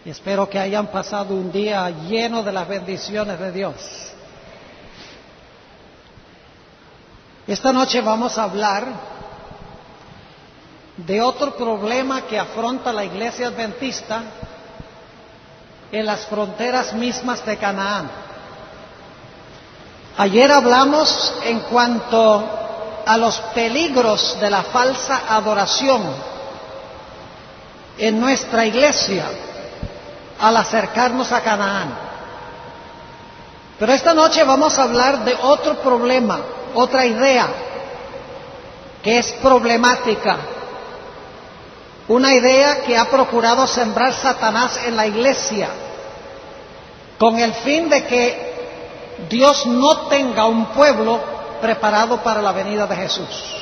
y espero que hayan pasado un día lleno de las bendiciones de Dios. Esta noche vamos a hablar de otro problema que afronta la iglesia adventista en las fronteras mismas de Canaán. Ayer hablamos en cuanto a los peligros de la falsa adoración en nuestra iglesia al acercarnos a Canaán. Pero esta noche vamos a hablar de otro problema, otra idea que es problemática, una idea que ha procurado sembrar Satanás en la iglesia con el fin de que Dios no tenga un pueblo preparado para la venida de Jesús.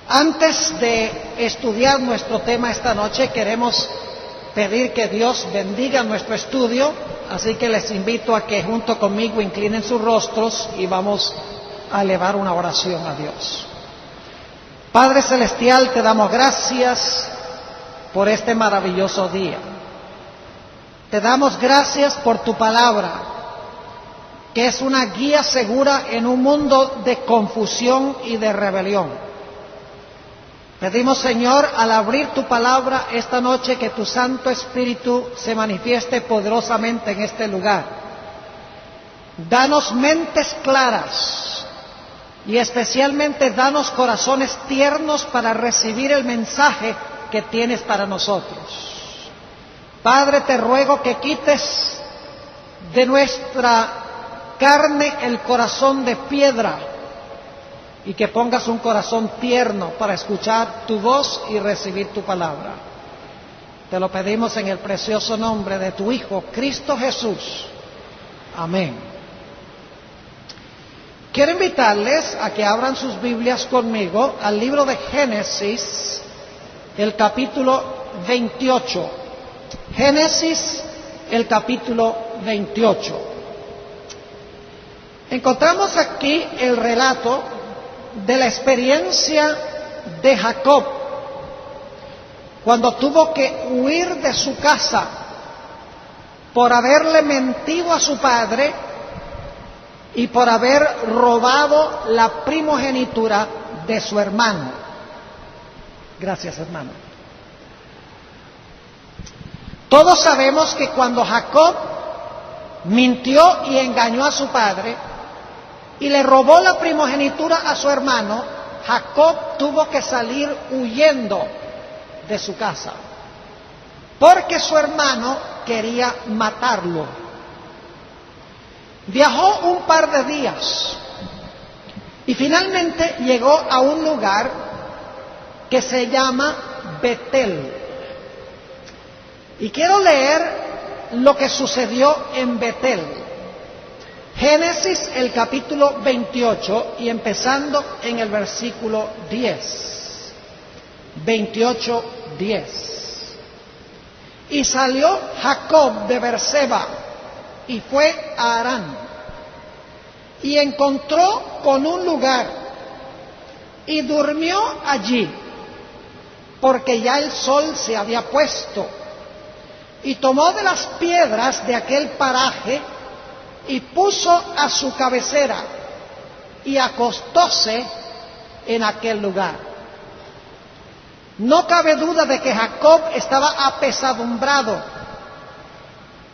Antes de estudiar nuestro tema esta noche, queremos pedir que Dios bendiga nuestro estudio, así que les invito a que junto conmigo inclinen sus rostros y vamos a elevar una oración a Dios. Padre Celestial, te damos gracias por este maravilloso día. Te damos gracias por tu palabra, que es una guía segura en un mundo de confusión y de rebelión. Pedimos, Señor, al abrir tu palabra esta noche, que tu Santo Espíritu se manifieste poderosamente en este lugar. Danos mentes claras y especialmente danos corazones tiernos para recibir el mensaje que tienes para nosotros. Padre, te ruego que quites de nuestra carne el corazón de piedra y que pongas un corazón tierno para escuchar tu voz y recibir tu palabra. Te lo pedimos en el precioso nombre de tu Hijo, Cristo Jesús. Amén. Quiero invitarles a que abran sus Biblias conmigo al libro de Génesis, el capítulo 28. Génesis, el capítulo 28. Encontramos aquí el relato de la experiencia de Jacob cuando tuvo que huir de su casa por haberle mentido a su padre y por haber robado la primogenitura de su hermano. Gracias, hermano. Todos sabemos que cuando Jacob mintió y engañó a su padre y le robó la primogenitura a su hermano, Jacob tuvo que salir huyendo de su casa, porque su hermano quería matarlo. Viajó un par de días y finalmente llegó a un lugar que se llama Betel. Y quiero leer lo que sucedió en Betel. Génesis, el capítulo 28, y empezando en el versículo 10. 28, 10. Y salió Jacob de Berseba y fue a Harán, y encontró con un lugar, y durmió allí, porque ya el sol se había puesto, y tomó de las piedras de aquel paraje, y puso a su cabecera, y acostóse en aquel lugar. No cabe duda de que Jacob estaba apesadumbrado,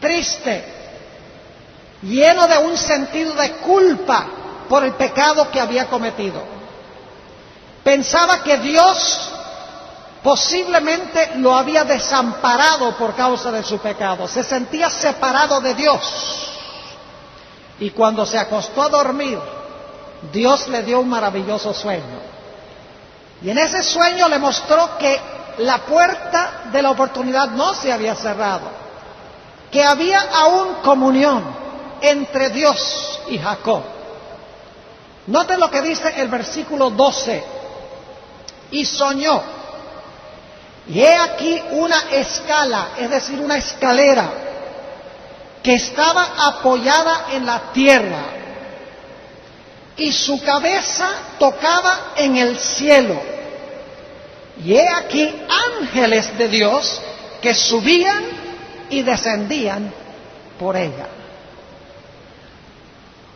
triste, lleno de un sentido de culpa por el pecado que había cometido. Pensaba que Dios posiblemente lo había desamparado por causa de su pecado. Se sentía separado de Dios. Y cuando se acostó a dormir, Dios le dio un maravilloso sueño. Y en ese sueño le mostró que la puerta de la oportunidad no se había cerrado, que había aún comunión entre Dios y Jacob. Noten lo que dice el versículo 12. Y soñó, y he aquí una escala, es decir, una escalera, que estaba apoyada en la tierra, y su cabeza tocaba en el cielo. Y he aquí ángeles de Dios que subían y descendían por ella.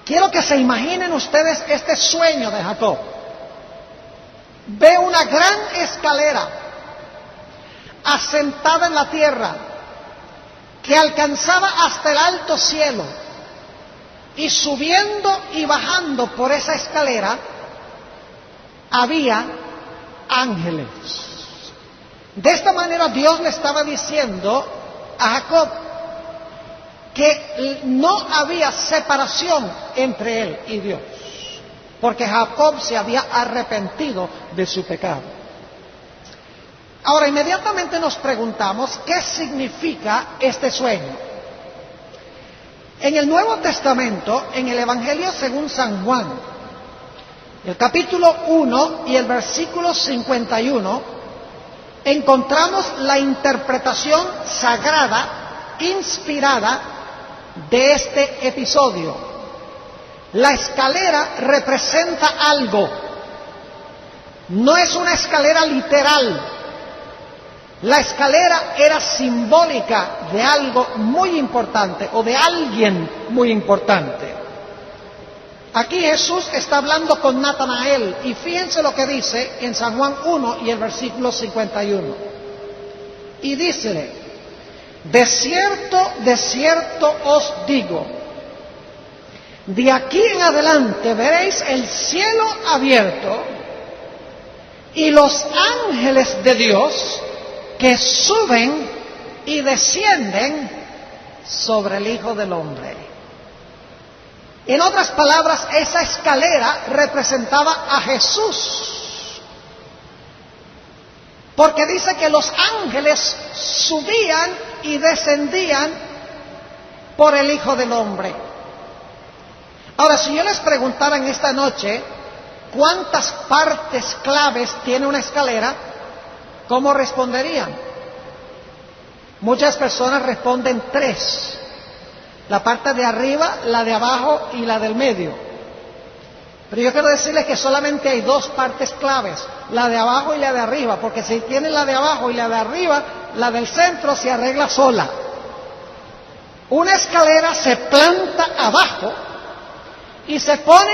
Quiero que se imaginen ustedes este sueño de Jacob. Ve una gran escalera asentada en la tierra que alcanzaba hasta el alto cielo, y subiendo y bajando por esa escalera había ángeles. De esta manera Dios le estaba diciendo a Jacob que no había separación entre él y Dios, porque Jacob se había arrepentido de su pecado. Ahora, inmediatamente nos preguntamos, ¿qué significa este sueño? En el Nuevo Testamento, en el Evangelio según San Juan, el capítulo 1 y el versículo 51, encontramos la interpretación sagrada, inspirada de este episodio. La escalera representa algo. No es una escalera literal. La escalera era simbólica de algo muy importante o de alguien muy importante. Aquí Jesús está hablando con Natanael y fíjense lo que dice en San Juan 1 y el versículo 51. Y dícele: de cierto os digo, de aquí en adelante veréis el cielo abierto y los ángeles de Dios que suben y descienden sobre el Hijo del Hombre. En otras palabras, esa escalera representaba a Jesús, porque dice que los ángeles subían y descendían por el Hijo del Hombre. Ahora, si yo les preguntara en esta noche cuántas partes claves tiene una escalera, ¿cómo responderían? Muchas personas responden 3. La parte de arriba, la de abajo y la del medio. Pero yo quiero decirles que solamente hay 2 partes claves, la de abajo y la de arriba, porque si tienen la de abajo y la de arriba, la del centro se arregla sola. Una escalera se planta abajo y se pone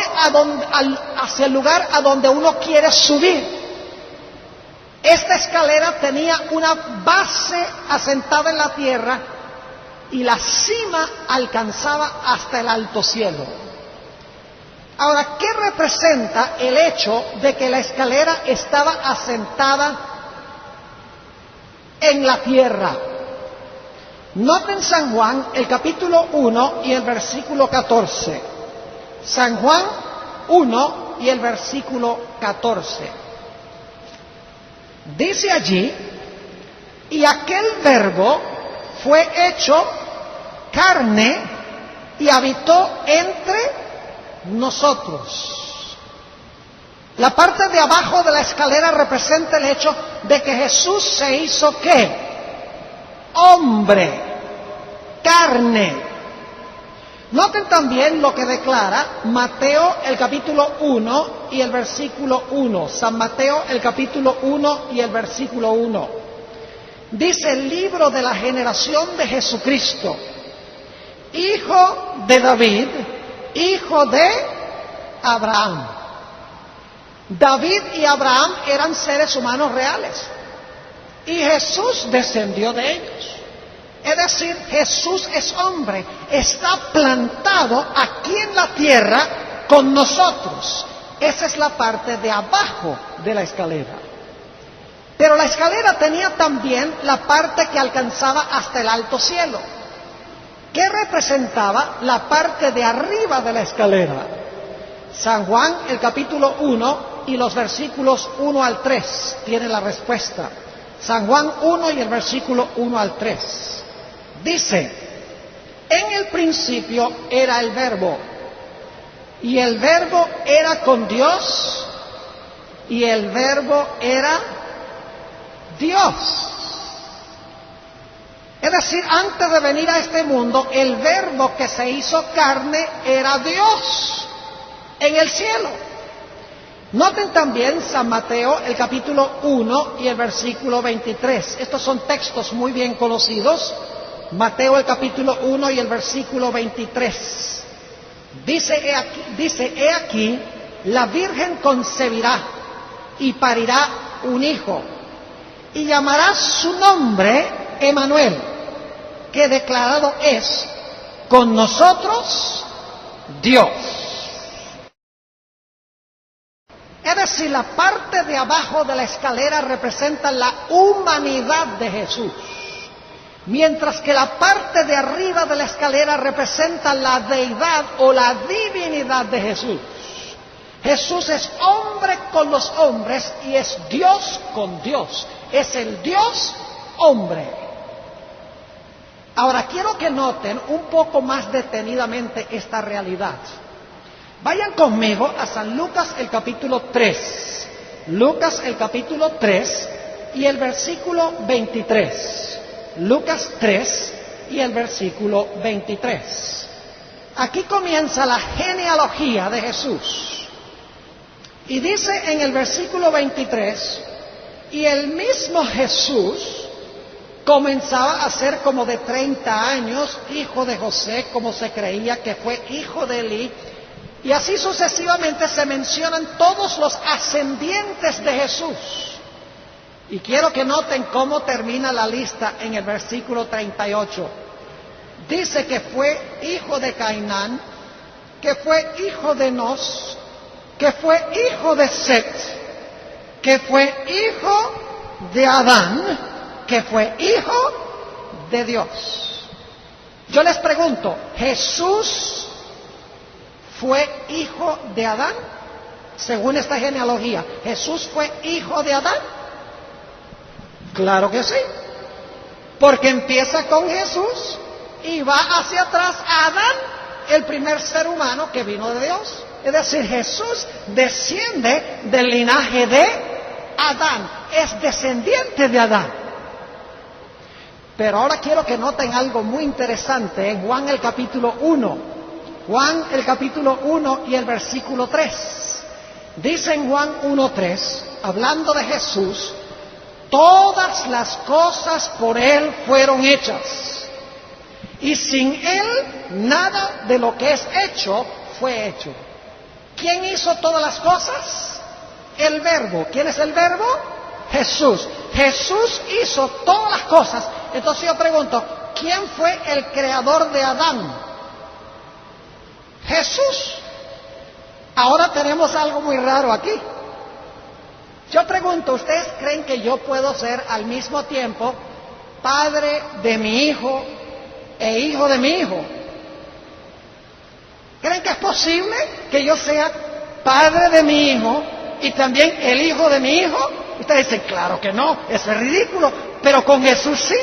hacia el lugar a donde uno quiere subir. Esta escalera tenía una base asentada en la tierra y la cima alcanzaba hasta el alto cielo. Ahora, ¿qué representa el hecho de que la escalera estaba asentada en la tierra? Noten San Juan, el capítulo 1 y el versículo 14. San Juan 1 y el versículo 14. Dice allí: y aquel verbo fue hecho carne y habitó entre nosotros. La parte de abajo de la escalera representa el hecho de que Jesús se hizo ¿qué? Hombre, carne. Noten también lo que declara Mateo el capítulo 1 y el versículo 1. San Mateo el capítulo 1 y el versículo 1. Dice el libro de la generación de Jesucristo: hijo de David, hijo de Abraham. David y Abraham eran seres humanos reales y Jesús descendió de ellos. Es decir, Jesús es hombre, está plantado aquí en la tierra con nosotros. Esa es la parte de abajo de la escalera. Pero la escalera tenía también la parte que alcanzaba hasta el alto cielo. ¿Qué representaba la parte de arriba de la escalera? San Juan, el capítulo 1 y los versículos 1 al 3 tiene la respuesta. San Juan 1 y el versículo 1 al 3. Dice: en el principio era el Verbo, y el Verbo era con Dios, y el Verbo era Dios. Es decir, antes de venir a este mundo, el Verbo que se hizo carne era Dios en el cielo. Noten también San Mateo, el capítulo 1 y el versículo 23. Estos son textos muy bien conocidos Mateo el capítulo 1 y el versículo 23. Dice, he aquí, la Virgen concebirá y parirá un hijo, y llamará su nombre Emmanuel, que declarado es con nosotros Dios. Es decir, la parte de abajo de la escalera representa la humanidad de Jesús, mientras que la parte de arriba de la escalera representa la deidad o la divinidad de Jesús. Jesús es hombre con los hombres y es Dios con Dios. Es el Dios hombre. Ahora quiero que noten un poco más detenidamente esta realidad. Vayan conmigo a San Lucas el capítulo 3. Lucas el capítulo 3 y el versículo 23. Lucas 3 y el versículo 23. Aquí comienza la genealogía de Jesús. Y dice en el versículo 23, y el mismo Jesús comenzaba a ser como de 30 años, hijo de José, como se creía que fue hijo de Elí. Y así sucesivamente se mencionan todos los ascendientes de Jesús. Y quiero que noten cómo termina la lista en el versículo 38. Dice que fue hijo de Cainán, que fue hijo de Enos, que fue hijo de Set, que fue hijo de Adán, que fue hijo de Dios. Yo les pregunto, ¿Jesús fue hijo de Adán? Según esta genealogía, ¿Jesús fue hijo de Adán? Claro que sí, porque empieza con Jesús y va hacia atrás a Adán, el primer ser humano que vino de Dios. Es decir, Jesús desciende del linaje de Adán, es descendiente de Adán. Pero ahora quiero que noten algo muy interesante en Juan el capítulo 1. Juan el capítulo 1 y el versículo 3. Dice en Juan 1:3, hablando de Jesús, todas las cosas por Él fueron hechas, y sin Él nada de lo que es hecho fue hecho. ¿Quién hizo todas las cosas? El Verbo. ¿Quién es el Verbo? Jesús. Jesús hizo todas las cosas. Entonces yo pregunto, ¿quién fue el creador de Adán? Jesús. Ahora tenemos algo muy raro aquí. Yo pregunto, ¿ustedes creen que yo puedo ser al mismo tiempo padre de mi hijo e hijo de mi hijo? ¿Creen que es posible que yo sea padre de mi hijo y también el hijo de mi hijo? Ustedes dicen, claro que no, eso es ridículo, pero con Jesús sí.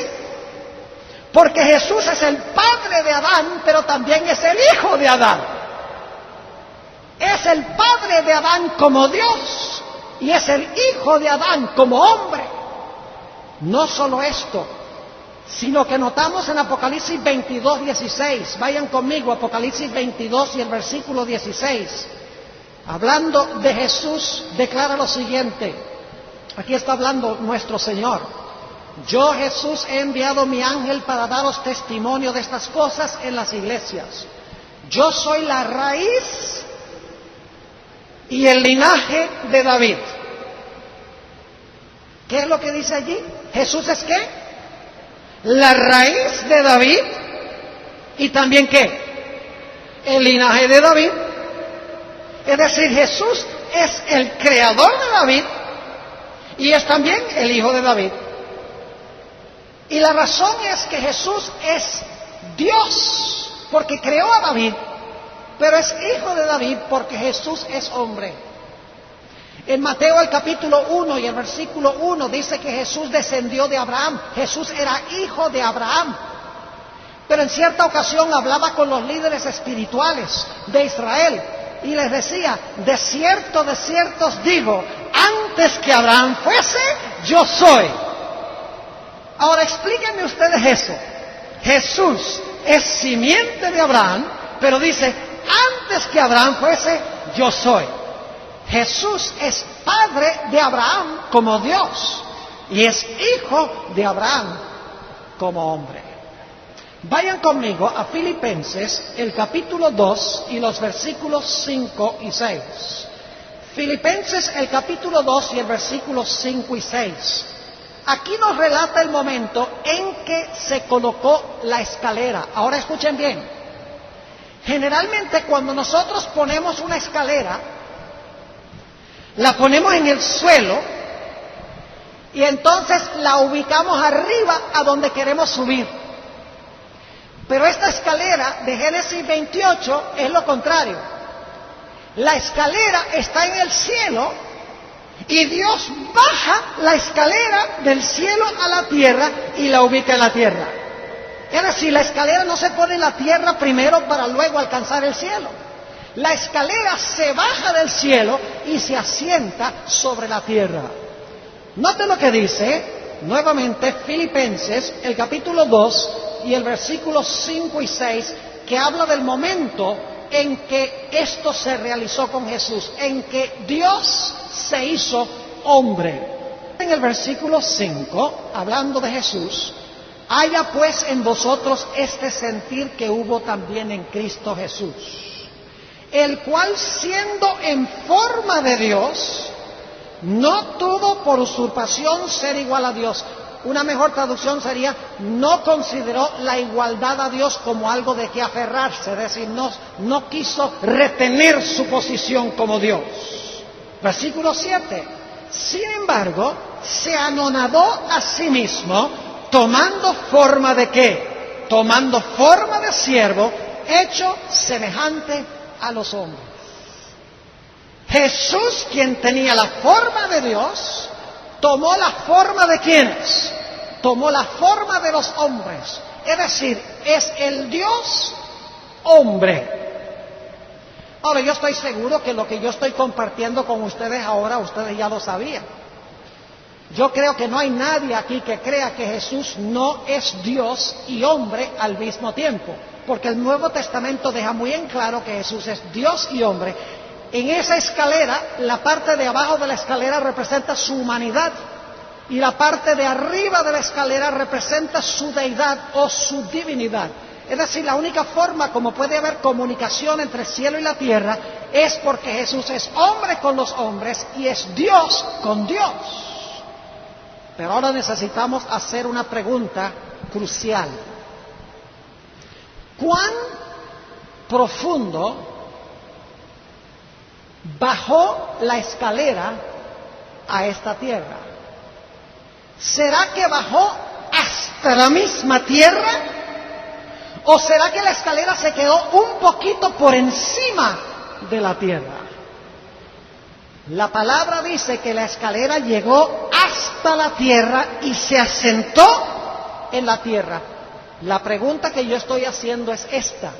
Porque Jesús es el padre de Adán, pero también es el hijo de Adán. Es el padre de Adán como Dios y es el hijo de Adán como hombre. No solo esto, sino que notamos en Apocalipsis 22:16. Vayan conmigo, Apocalipsis 22 y el versículo 16. Hablando de Jesús, declara lo siguiente. Aquí está hablando nuestro Señor. Yo, Jesús, he enviado mi ángel para daros testimonio de estas cosas en las iglesias. Yo soy la raíz y el linaje de David. ¿Qué es lo que dice allí? ¿Jesús es qué? La raíz de David y también ¿qué? El linaje de David. Es decir, Jesús es el creador de David y es también el hijo de David. Y la razón es que Jesús es Dios porque creó a David, pero es hijo de David porque Jesús es hombre. En Mateo el capítulo 1 y el versículo 1 dice que Jesús descendió de Abraham. Jesús era hijo de Abraham. Pero en cierta ocasión hablaba con los líderes espirituales de Israel y les decía, de cierto os digo, antes que Abraham fuese, yo soy. Ahora explíquenme ustedes eso. Jesús es simiente de Abraham, pero dice, antes que Abraham fuese, yo soy. Jesús es padre de Abraham como Dios y es hijo de Abraham como hombre. Vayan conmigo a Filipenses, el capítulo 2 y los versículos 5 y 6. Filipenses, el capítulo 2 y el versículo 5 y 6. Aquí nos relata el momento en que se colocó la escalera. Ahora escuchen bien. Generalmente cuando nosotros ponemos una escalera, la ponemos en el suelo y entonces la ubicamos arriba a donde queremos subir. Pero esta escalera de Génesis 28 es lo contrario. La escalera está en el cielo y Dios baja la escalera del cielo a la tierra y la ubica en la tierra. Es decir, la escalera no se pone en la tierra primero para luego alcanzar el cielo. La escalera se baja del cielo y se asienta sobre la tierra. Noten lo que dice nuevamente Filipenses, el capítulo 2 y el versículo 5 y 6, que habla del momento en que esto se realizó con Jesús, en que Dios se hizo hombre. En el versículo 5, hablando de Jesús, haya pues en vosotros este sentir que hubo también en Cristo Jesús, el cual siendo en forma de Dios, no tuvo por usurpación ser igual a Dios. Una mejor traducción sería, no consideró la igualdad a Dios como algo de que aferrarse, es decir, no quiso retener su posición como Dios. Versículo 7. Sin embargo, se anonadó a sí mismo, tomando forma de ¿qué? Tomando forma de siervo, hecho semejante a los hombres. Jesús, quien tenía la forma de Dios, tomó la forma de ¿quiénes? Tomó la forma de los hombres. Es decir, es el Dios hombre. Ahora, yo estoy seguro que lo que yo estoy compartiendo con ustedes ahora, ustedes ya lo sabían. Yo creo que no hay nadie aquí que crea que Jesús no es Dios y hombre al mismo tiempo, porque el Nuevo Testamento deja muy en claro que Jesús es Dios y hombre. En esa escalera, la parte de abajo de la escalera representa su humanidad y la parte de arriba de la escalera representa su deidad o su divinidad. Es decir, la única forma como puede haber comunicación entre el cielo y la tierra es porque Jesús es hombre con los hombres y es Dios con Dios. Pero ahora necesitamos hacer una pregunta crucial. ¿Cuán profundo bajó la escalera a esta tierra? ¿Será que bajó hasta la misma tierra? ¿O será que la escalera se quedó un poquito por encima de la tierra? La palabra dice que la escalera llegó hasta la tierra y se asentó en la tierra. La pregunta que yo estoy haciendo es esta.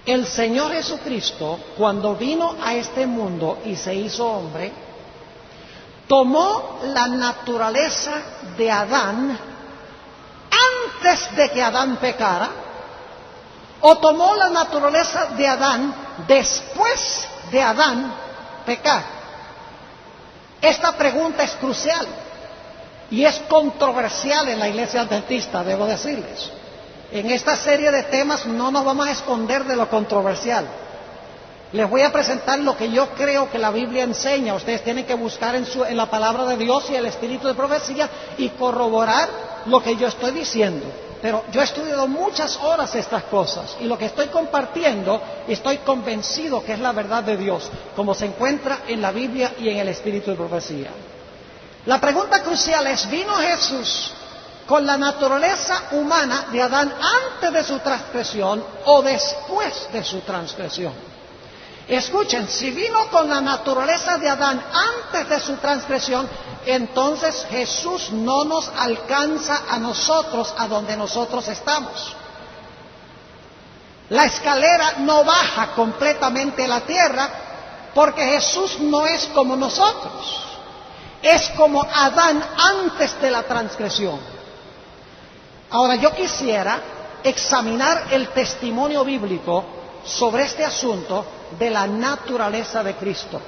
El Señor Jesucristo, cuando vino a este mundo y se hizo hombre, tomó la naturaleza de Adán antes de que Adán pecara, o tomó la naturaleza de Adán después de Adán pecar. Esta pregunta es crucial y es controversial en la Iglesia Adventista, debo decirles. En esta serie de temas no nos vamos a esconder de lo controversial. Les voy a presentar lo que yo creo que la Biblia enseña. Ustedes tienen que buscar en la palabra de Dios y el espíritu de profecía y corroborar lo que yo estoy diciendo. Pero yo he estudiado muchas horas estas cosas y lo que estoy compartiendo estoy convencido que es la verdad de Dios, como se encuentra en la Biblia y en el espíritu de profecía. La pregunta crucial es, ¿vino Jesús con la naturaleza humana de Adán antes de su transgresión o después de su transgresión? Escuchen, si vino con la naturaleza de Adán antes de su transgresión, entonces Jesús no nos alcanza a nosotros a donde nosotros estamos. La escalera no baja completamente a la tierra porque Jesús no es como nosotros. Es como Adán antes de la transgresión. Ahora, yo quisiera examinar el testimonio bíblico sobre este asunto de la naturaleza de Cristo,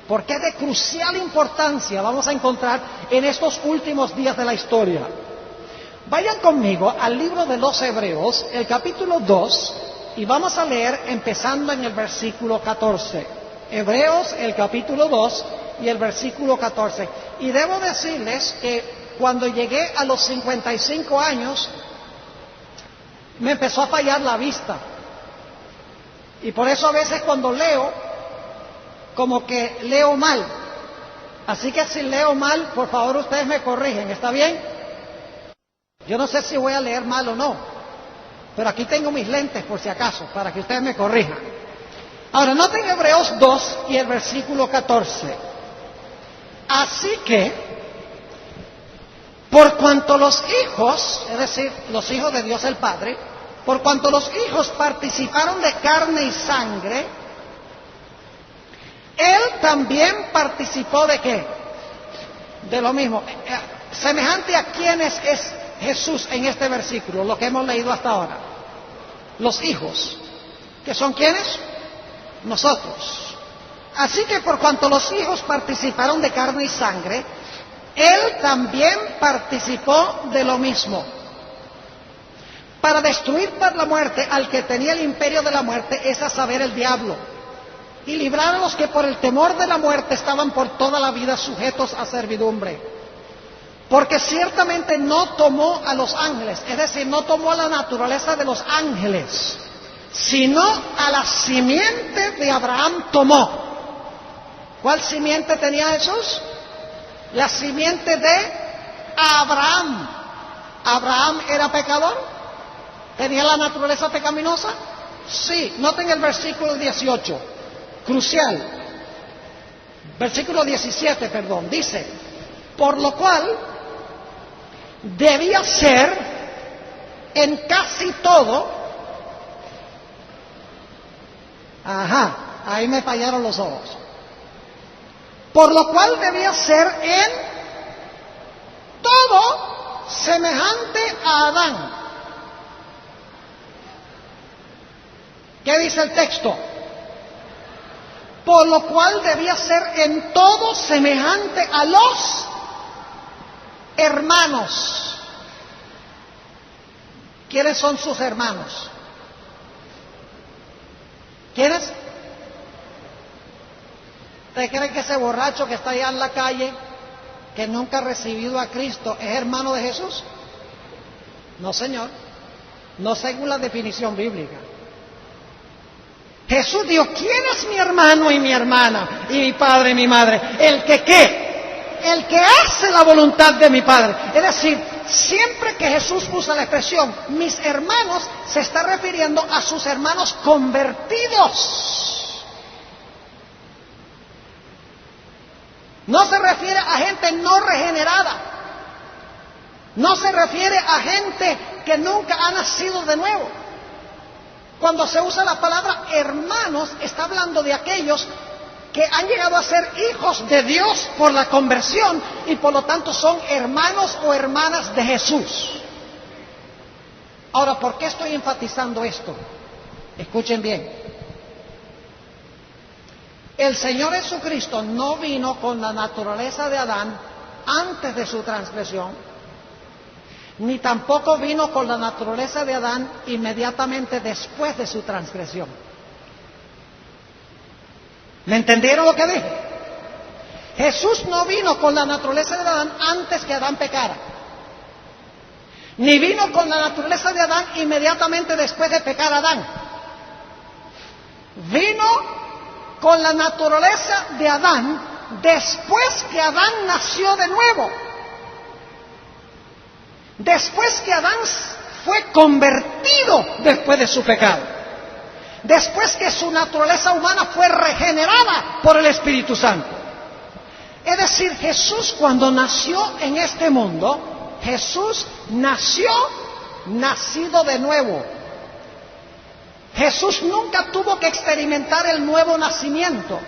porque es de crucial importancia, vamos a encontrar en estos últimos días de la historia. Vayan conmigo al libro de los Hebreos, el capítulo 2, y vamos a leer empezando en el versículo 14. Hebreos, el capítulo 2 y el versículo 14. Y debo decirles que cuando llegué a los 55 años, me empezó a fallar la vista. Y por eso a veces cuando leo, como que leo mal. Así que si leo mal, por favor ustedes me corrigen, ¿está bien? Yo no sé si voy a leer mal o no, pero aquí tengo mis lentes por si acaso, para que ustedes me corrijan. Ahora, noten Hebreos 2 y el versículo 14. Así que, por cuanto los hijos, es decir, los hijos de Dios el Padre, por cuanto los hijos participaron de carne y sangre, Él también participó ¿de qué? De lo mismo. Semejante a quienes es Jesús en este versículo, lo que hemos leído hasta ahora. Los hijos, ¿que son quiénes? Nosotros. Así que por cuanto los hijos participaron de carne y sangre, Él también participó de lo mismo, para destruir por la muerte al que tenía el imperio de la muerte, es a saber, el diablo, y librar a los que por el temor de la muerte estaban por toda la vida sujetos a servidumbre. Porque ciertamente no tomó a los ángeles, es decir, no tomó la naturaleza de los ángeles, sino a la simiente de Abraham tomó. ¿Cuál simiente tenía Jesús? La simiente de Abraham. ¿Abraham era pecador? ¿Tenía la naturaleza pecaminosa? Sí. Noten el versículo 18, crucial. Versículo 17, perdón, dice: por lo cual debía ser en casi todo. Ahí me fallaron los ojos. Por lo cual debía ser en todo semejante a Adán. ¿Qué dice el texto? Por lo cual debía ser en todo semejante a los hermanos. ¿Quiénes son sus hermanos? ¿Quiénes? ¿Usted cree que ese borracho que está allá en la calle, que nunca ha recibido a Cristo, es hermano de Jesús? No, señor. No según la definición bíblica. Jesús dijo: ¿quién es mi hermano y mi hermana y mi padre y mi madre? El que ¿qué? El que hace la voluntad de mi Padre. Es decir, siempre que Jesús usa la expresión mis hermanos, se está refiriendo a sus hermanos convertidos. No se refiere a gente no regenerada. No se refiere a gente que nunca ha nacido de nuevo. Cuando se usa la palabra hermanos, está hablando de aquellos que han llegado a ser hijos de Dios por la conversión y por lo tanto son hermanos o hermanas de Jesús. Ahora, ¿por qué estoy enfatizando esto? Escuchen bien. El Señor Jesucristo no vino con la naturaleza de Adán antes de su transgresión, ni tampoco vino con la naturaleza de Adán inmediatamente después de su transgresión. ¿Me entendieron lo que dije? Jesús no vino con la naturaleza de Adán antes que Adán pecara, ni vino con la naturaleza de Adán inmediatamente después de pecar Adán. Vino con la naturaleza de Adán después que Adán nació de nuevo, después que Adán fue convertido después de su pecado, después que su naturaleza humana fue regenerada por el Espíritu Santo. Es decir, Jesús cuando nació en este mundo, Jesús nació nacido de nuevo. Jesús nunca tuvo que experimentar el nuevo nacimiento,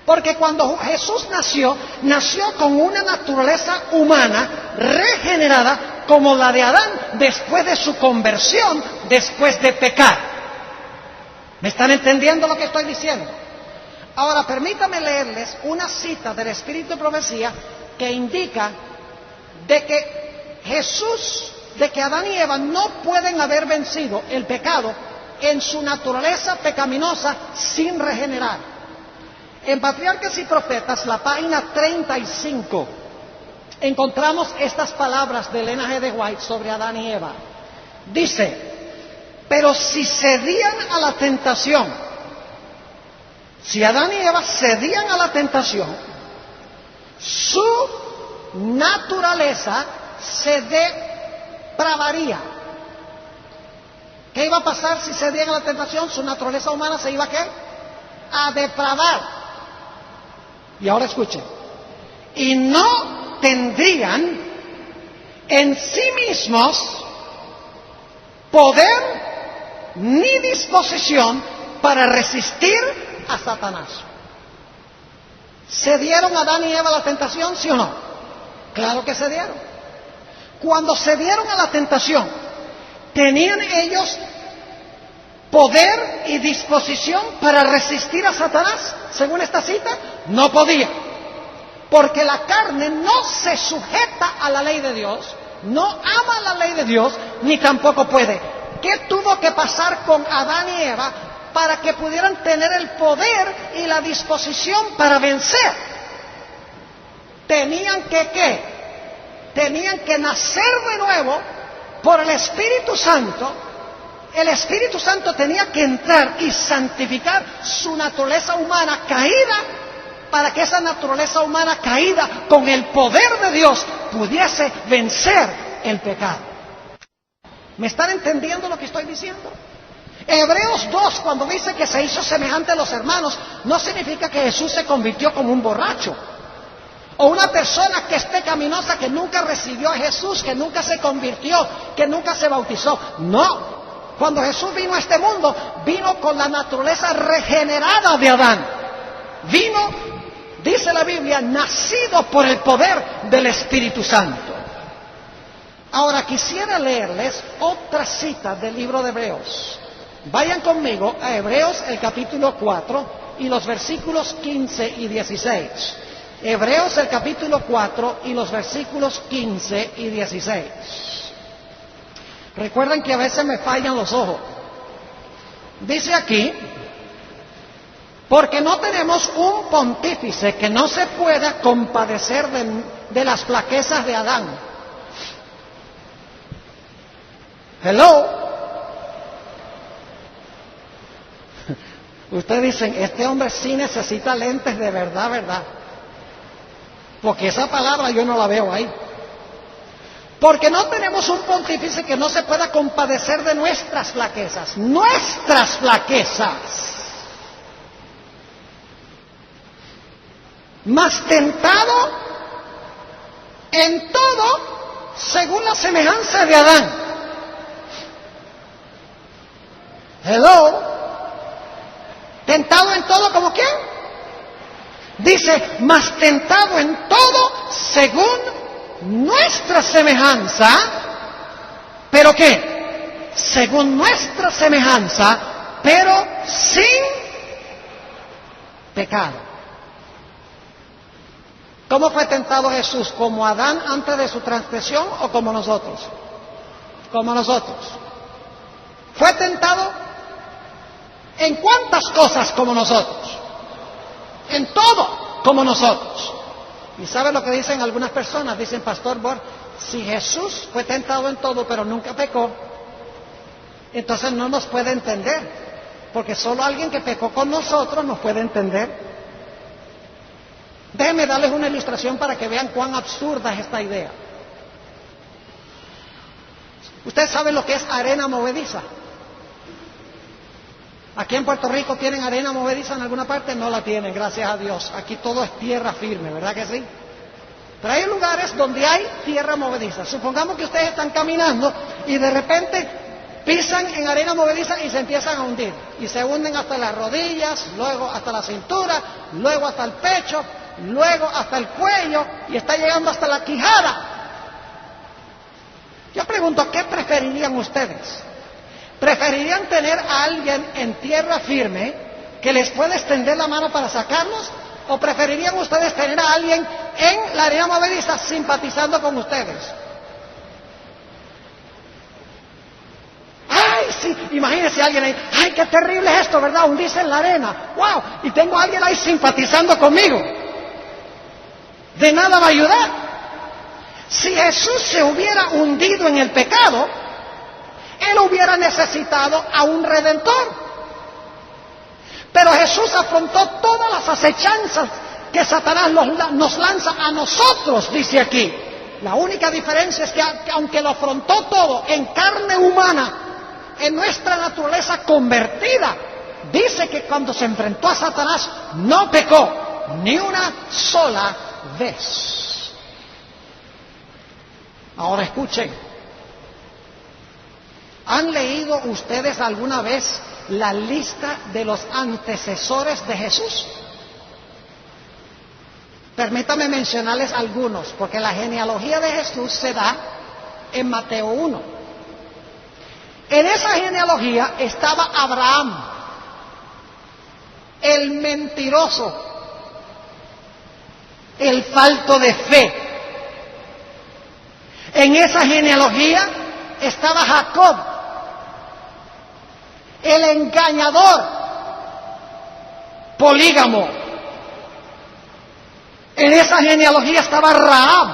porque cuando Jesús nació, nació con una naturaleza humana regenerada como la de Adán después de su conversión, después de pecar. ¿Me están entendiendo lo que estoy diciendo? Ahora, permítame leerles una cita del Espíritu de Profecía que indica de que Jesús de que Adán y Eva no pueden haber vencido el pecado en su naturaleza pecaminosa sin regenerar. En Patriarcas y Profetas, la página 35, encontramos estas palabras de Elena G. de White sobre Adán y Eva. Dice: pero si cedían a la tentación, si Adán y Eva cedían a la tentación, su naturaleza se depravaría. ¿Qué iba a pasar si cedían a la tentación? Su naturaleza humana se iba ¿a qué? A depravar. Y ahora escuchen. Y no tendrían en sí mismos poder ni disposición para resistir a Satanás. ¿Cedieron Adán y Eva a la tentación, sí o no? Claro que cedieron. Cuando cedieron a la tentación, ¿tenían ellos poder y disposición para resistir a Satanás? Según esta cita, no podían. Porque la carne no se sujeta a la ley de Dios, no ama la ley de Dios, ni tampoco puede. ¿Qué tuvo que pasar con Adán y Eva para que pudieran tener el poder y la disposición para vencer? Tenían que ¿qué? Tenían que nacer de nuevo por el Espíritu Santo. El Espíritu Santo tenía que entrar y santificar su naturaleza humana caída, para que esa naturaleza humana caída con el poder de Dios pudiese vencer el pecado. ¿Me están entendiendo lo que estoy diciendo? Hebreos 2, cuando dice que se hizo semejante a los hermanos, no significa que Jesús se convirtió como un borracho o una persona que es pecaminosa, que nunca recibió a Jesús, que nunca se convirtió, que nunca se bautizó. No. Cuando Jesús vino a este mundo, vino con la naturaleza regenerada de Adán. Vino, dice la Biblia, nacido por el poder del Espíritu Santo. Ahora quisiera leerles otra cita del libro de Hebreos. Vayan conmigo a Hebreos el capítulo 4 y los versículos 15 y 16. Hebreos el capítulo 4 y los versículos 15 y 16. Recuerden que a veces me fallan los ojos. Dice aquí: porque no tenemos un pontífice que no se pueda compadecer de las flaquezas de Adán. Hello. Ustedes dicen, este hombre sí necesita lentes de verdad, ¿verdad? Porque esa palabra yo no la veo ahí. Porque no tenemos un pontífice que no se pueda compadecer de nuestras flaquezas. Nuestras flaquezas. Mas tentado en todo según la semejanza de Adán. Hello. ¿Tentado en todo como quién? Dice, mas tentado en todo según nuestra semejanza. ¿Pero qué? Según nuestra semejanza, pero sin pecado. ¿Cómo fue tentado Jesús? ¿Como Adán antes de su transgresión o como nosotros? Como nosotros. ¿Fue tentado en cuántas cosas como nosotros? En todo como nosotros. ¿Y sabe lo que dicen algunas personas? Dicen, Pastor Bor, si Jesús fue tentado en todo pero nunca pecó, entonces no nos puede entender, porque solo alguien que pecó con nosotros nos puede entender. Déjenme darles una ilustración para que vean cuán absurda es esta idea. ¿Ustedes saben lo que es arena movediza? Aquí en Puerto Rico tienen arena movediza en alguna parte, no la tienen, gracias a Dios. Aquí todo es tierra firme, ¿verdad que sí? Pero hay lugares donde hay tierra movediza. Supongamos que ustedes están caminando y de repente pisan en arena movediza y se empiezan a hundir. Y se hunden hasta las rodillas, luego hasta la cintura, luego hasta el pecho, luego hasta el cuello y está llegando hasta la quijada. Yo pregunto, ¿qué preferirían ustedes? ¿Preferirían tener a alguien en tierra firme que les pueda extender la mano para sacarlos? ¿O preferirían ustedes tener a alguien en la arena movediza simpatizando con ustedes? casi, imagínese a alguien ahí, ay, qué terrible es esto, ¿verdad? Hundirse en la arena, wow, y tengo a alguien ahí simpatizando conmigo. De nada va a ayudar. Si Jesús se hubiera hundido en el pecado, Él hubiera necesitado a un redentor. Pero Jesús afrontó todas las acechanzas que Satanás nos lanza a nosotros, dice aquí. La única diferencia es que aunque lo afrontó todo en carne humana, en nuestra naturaleza convertida, dice que cuando se enfrentó a Satanás no pecó ni una sola vez. Ahora escuchen, ¿han leído ustedes alguna vez la lista de los antecesores de Jesús? Permítame mencionarles algunos, porque la genealogía de Jesús se da en Mateo 1. En esa genealogía estaba Abraham, el mentiroso, el falto de fe. En esa genealogía estaba Jacob, el engañador, polígamo. En esa genealogía estaba Rahab,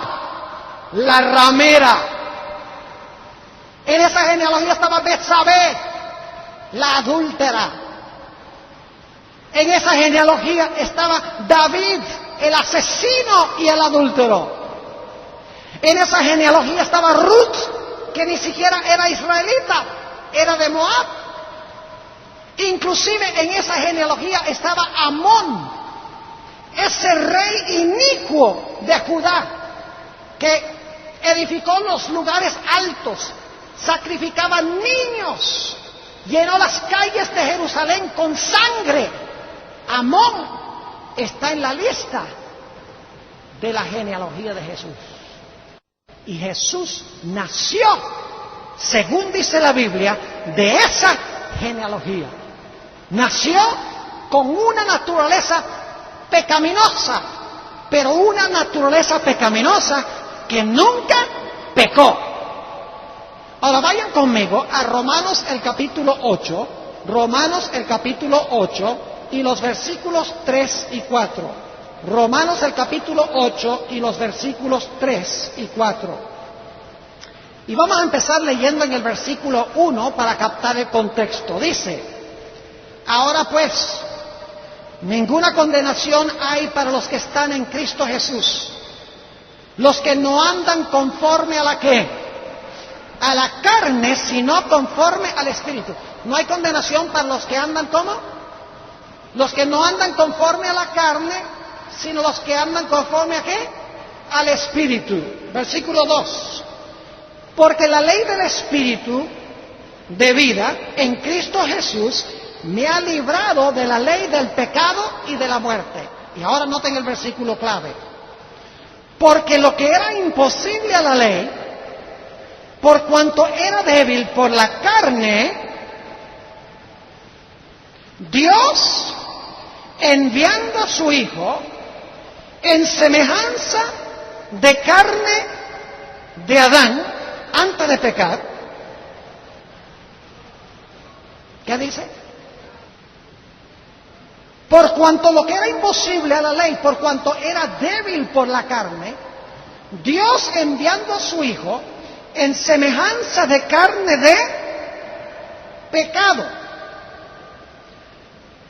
la ramera. En esa genealogía estaba Betsabé, la adúltera. En esa genealogía estaba David, el asesino y el adúltero. En esa genealogía estaba Ruth, que ni siquiera era israelita, era de Moab. Inclusive en esa genealogía estaba Amón, ese rey inicuo de Judá, que edificó los lugares altos, sacrificaba niños, llenó las calles de Jerusalén con sangre. Amón está en la lista de la genealogía de Jesús. Y Jesús nació, según dice la Biblia, de esa genealogía. Nació con una naturaleza pecaminosa, pero una naturaleza pecaminosa que nunca pecó. Ahora vayan conmigo a Romanos el capítulo 8, Romanos el capítulo 8 y los versículos 3 y 4. Romanos el capítulo 8 y los versículos 3 y 4. Y vamos a empezar leyendo en el versículo 1 para captar el contexto. Dice: ahora pues, ninguna condenación hay para los que están en Cristo Jesús, los que no andan conforme a la ¿qué? A la carne, sino conforme al Espíritu. No hay condenación para los que andan ¿cómo? Los que no andan conforme a la carne, sino los que andan conforme a ¿qué? Al Espíritu. Versículo 2. Porque la ley del Espíritu de vida en Cristo Jesús me ha librado de la ley del pecado y de la muerte. Y ahora noten el versículo clave. Porque lo que era imposible a la ley, por cuanto era débil por la carne, Dios, enviando a su Hijo en semejanza de carne de Adán, antes de pecar, ¿qué dice? Por cuanto lo que era imposible a la ley, por cuanto era débil por la carne, Dios enviando a su Hijo en semejanza de carne de pecado.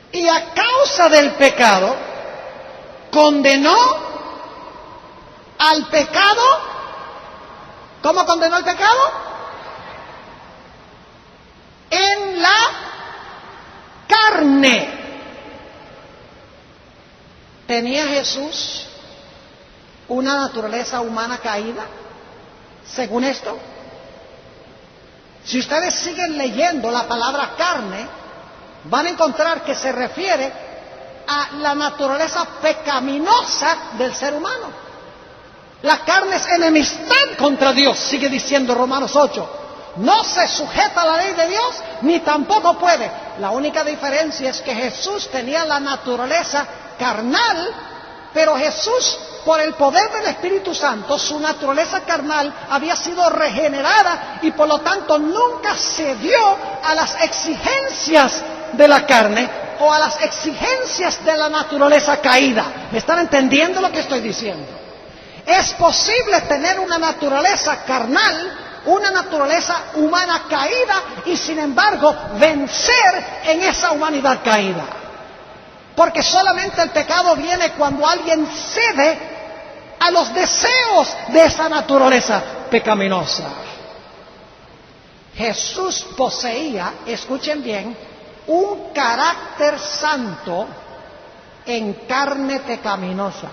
Y a causa del pecado, condenó al pecado. ¿Cómo condenó el pecado? En la carne. ¿Tenía Jesús una naturaleza humana caída? Según esto, si ustedes siguen leyendo la palabra carne, van a encontrar que se refiere a la naturaleza pecaminosa del ser humano. La carne es enemistad contra Dios, sigue diciendo Romanos 8. No se sujeta a la ley de Dios, ni tampoco puede. La única diferencia es que Jesús tenía la naturaleza carnal, pero Jesús por el poder del Espíritu Santo, su naturaleza carnal había sido regenerada y por lo tanto nunca cedió a las exigencias de la carne o a las exigencias de la naturaleza caída. ¿Me están entendiendo lo que estoy diciendo? Es posible tener una naturaleza carnal, una naturaleza humana caída y sin embargo vencer en esa humanidad caída. Porque solamente el pecado viene cuando alguien cede a los deseos de esa naturaleza pecaminosa. Jesús poseía, escuchen bien, un carácter santo en carne pecaminosa.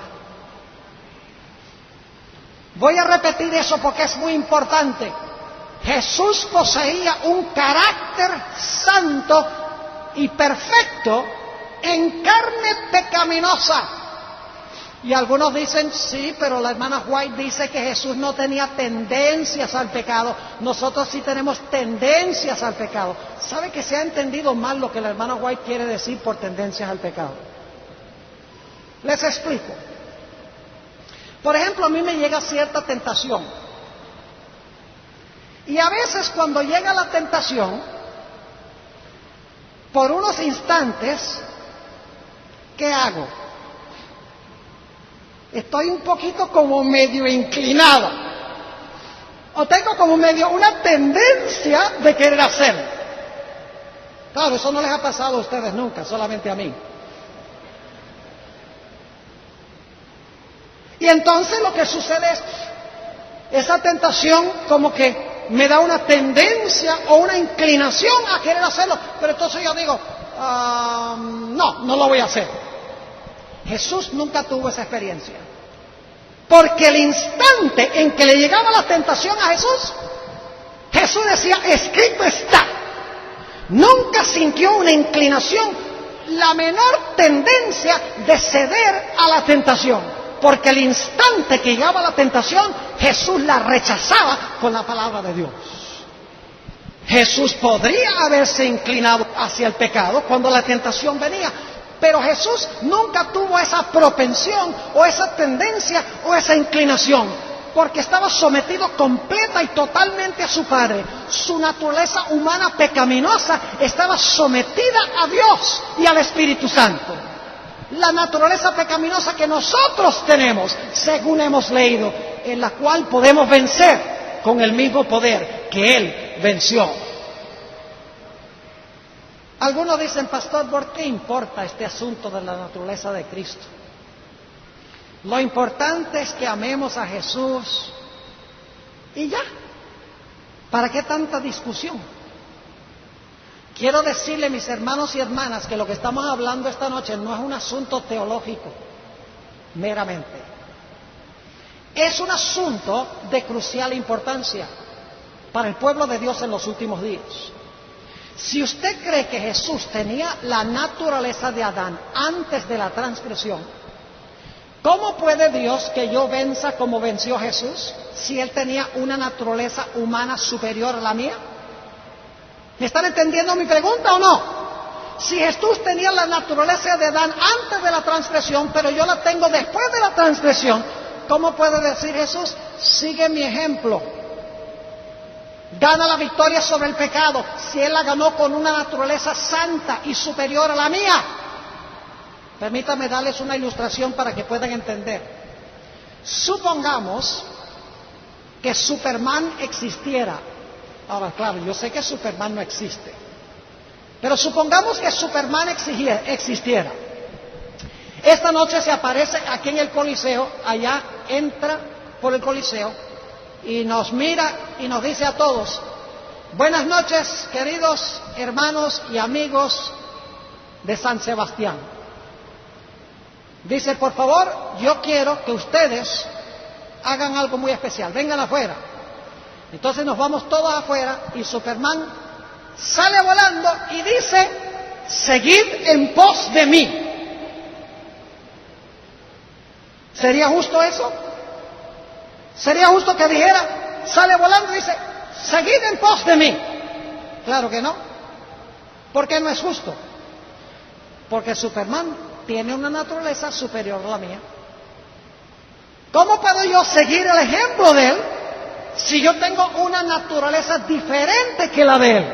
Voy a repetir eso porque es muy importante. Jesús poseía un carácter santo y perfecto en carne pecaminosa. Y algunos dicen, sí, pero la hermana White dice que Jesús no tenía tendencias al pecado. Nosotros sí tenemos tendencias al pecado. ¿Sabe que se ha entendido mal lo que la hermana White quiere decir por tendencias al pecado? Les explico. Por ejemplo, a mí me llega cierta tentación. Y a veces cuando llega la tentación, por unos instantes, ¿qué hago? Estoy un poquito como medio inclinado. O tengo como medio una tendencia de querer hacerlo. Claro, eso no les ha pasado a ustedes nunca, solamente a mí. Y entonces lo que sucede es, esa tentación como que me da una tendencia o una inclinación a querer hacerlo, pero entonces yo digo, no lo voy a hacer. Jesús nunca tuvo esa experiencia, porque el instante en que le llegaba la tentación a Jesús, Jesús decía, escrito está. Nunca sintió una inclinación, la menor tendencia de ceder a la tentación. Porque el instante que llegaba la tentación, Jesús la rechazaba con la palabra de Dios. Jesús podría haberse inclinado hacia el pecado cuando la tentación venía, pero Jesús nunca tuvo esa propensión o esa tendencia o esa inclinación, porque estaba sometido completa y totalmente a su Padre. Su naturaleza humana pecaminosa estaba sometida a Dios y al Espíritu Santo. La naturaleza pecaminosa que nosotros tenemos, según hemos leído, en la cual podemos vencer con el mismo poder que Él venció. Algunos dicen, pastor, ¿por qué importa este asunto de la naturaleza de Cristo? Lo importante es que amemos a Jesús y ya. ¿Para qué tanta discusión? Quiero decirle, mis hermanos y hermanas, que lo que estamos hablando esta noche no es un asunto teológico, meramente. Es un asunto de crucial importancia para el pueblo de Dios en los últimos días. Si usted cree que Jesús tenía la naturaleza de Adán antes de la transgresión, ¿cómo puede Dios que yo venza como venció Jesús si Él tenía una naturaleza humana superior a la mía? ¿Me están entendiendo mi pregunta o no? Si Jesús tenía la naturaleza de Adán antes de la transgresión, pero yo la tengo después de la transgresión, ¿cómo puede decir Jesús? Sigue mi ejemplo. Gana la victoria sobre el pecado, si Él la ganó con una naturaleza santa y superior a la mía. Permítanme darles una ilustración para que puedan entender. Supongamos que Superman existiera. Ahora, claro, yo sé que Superman no existe, pero supongamos que Superman existiera. Esta noche se aparece aquí en el Coliseo, allá entra por el Coliseo y nos mira y nos dice a todos, buenas noches, queridos hermanos y amigos de San Sebastián. Dice, por favor, yo quiero que ustedes hagan algo muy especial, vengan afuera. Entonces nos vamos todos afuera y Superman sale volando y dice, seguid en pos de mí. ¿Sería justo eso? ¿Sería justo que dijera, sale volando y dice, seguid en pos de mí? Claro que no. ¿Por qué no es justo? Porque Superman tiene una naturaleza superior a la mía. ¿Cómo puedo yo seguir el ejemplo de Él si yo tengo una naturaleza diferente que la de Él?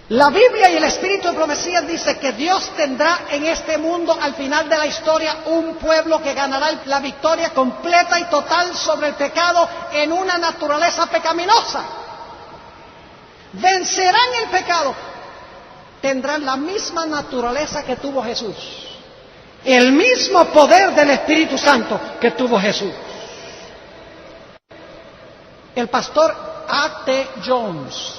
La Biblia y el Espíritu de Profecía dice que Dios tendrá en este mundo, al final de la historia, un pueblo que ganará la victoria completa y total sobre el pecado en una naturaleza pecaminosa. Vencerán el pecado. Tendrán la misma naturaleza que tuvo Jesús. El mismo poder del Espíritu Santo que tuvo Jesús. El pastor A.T. Jones,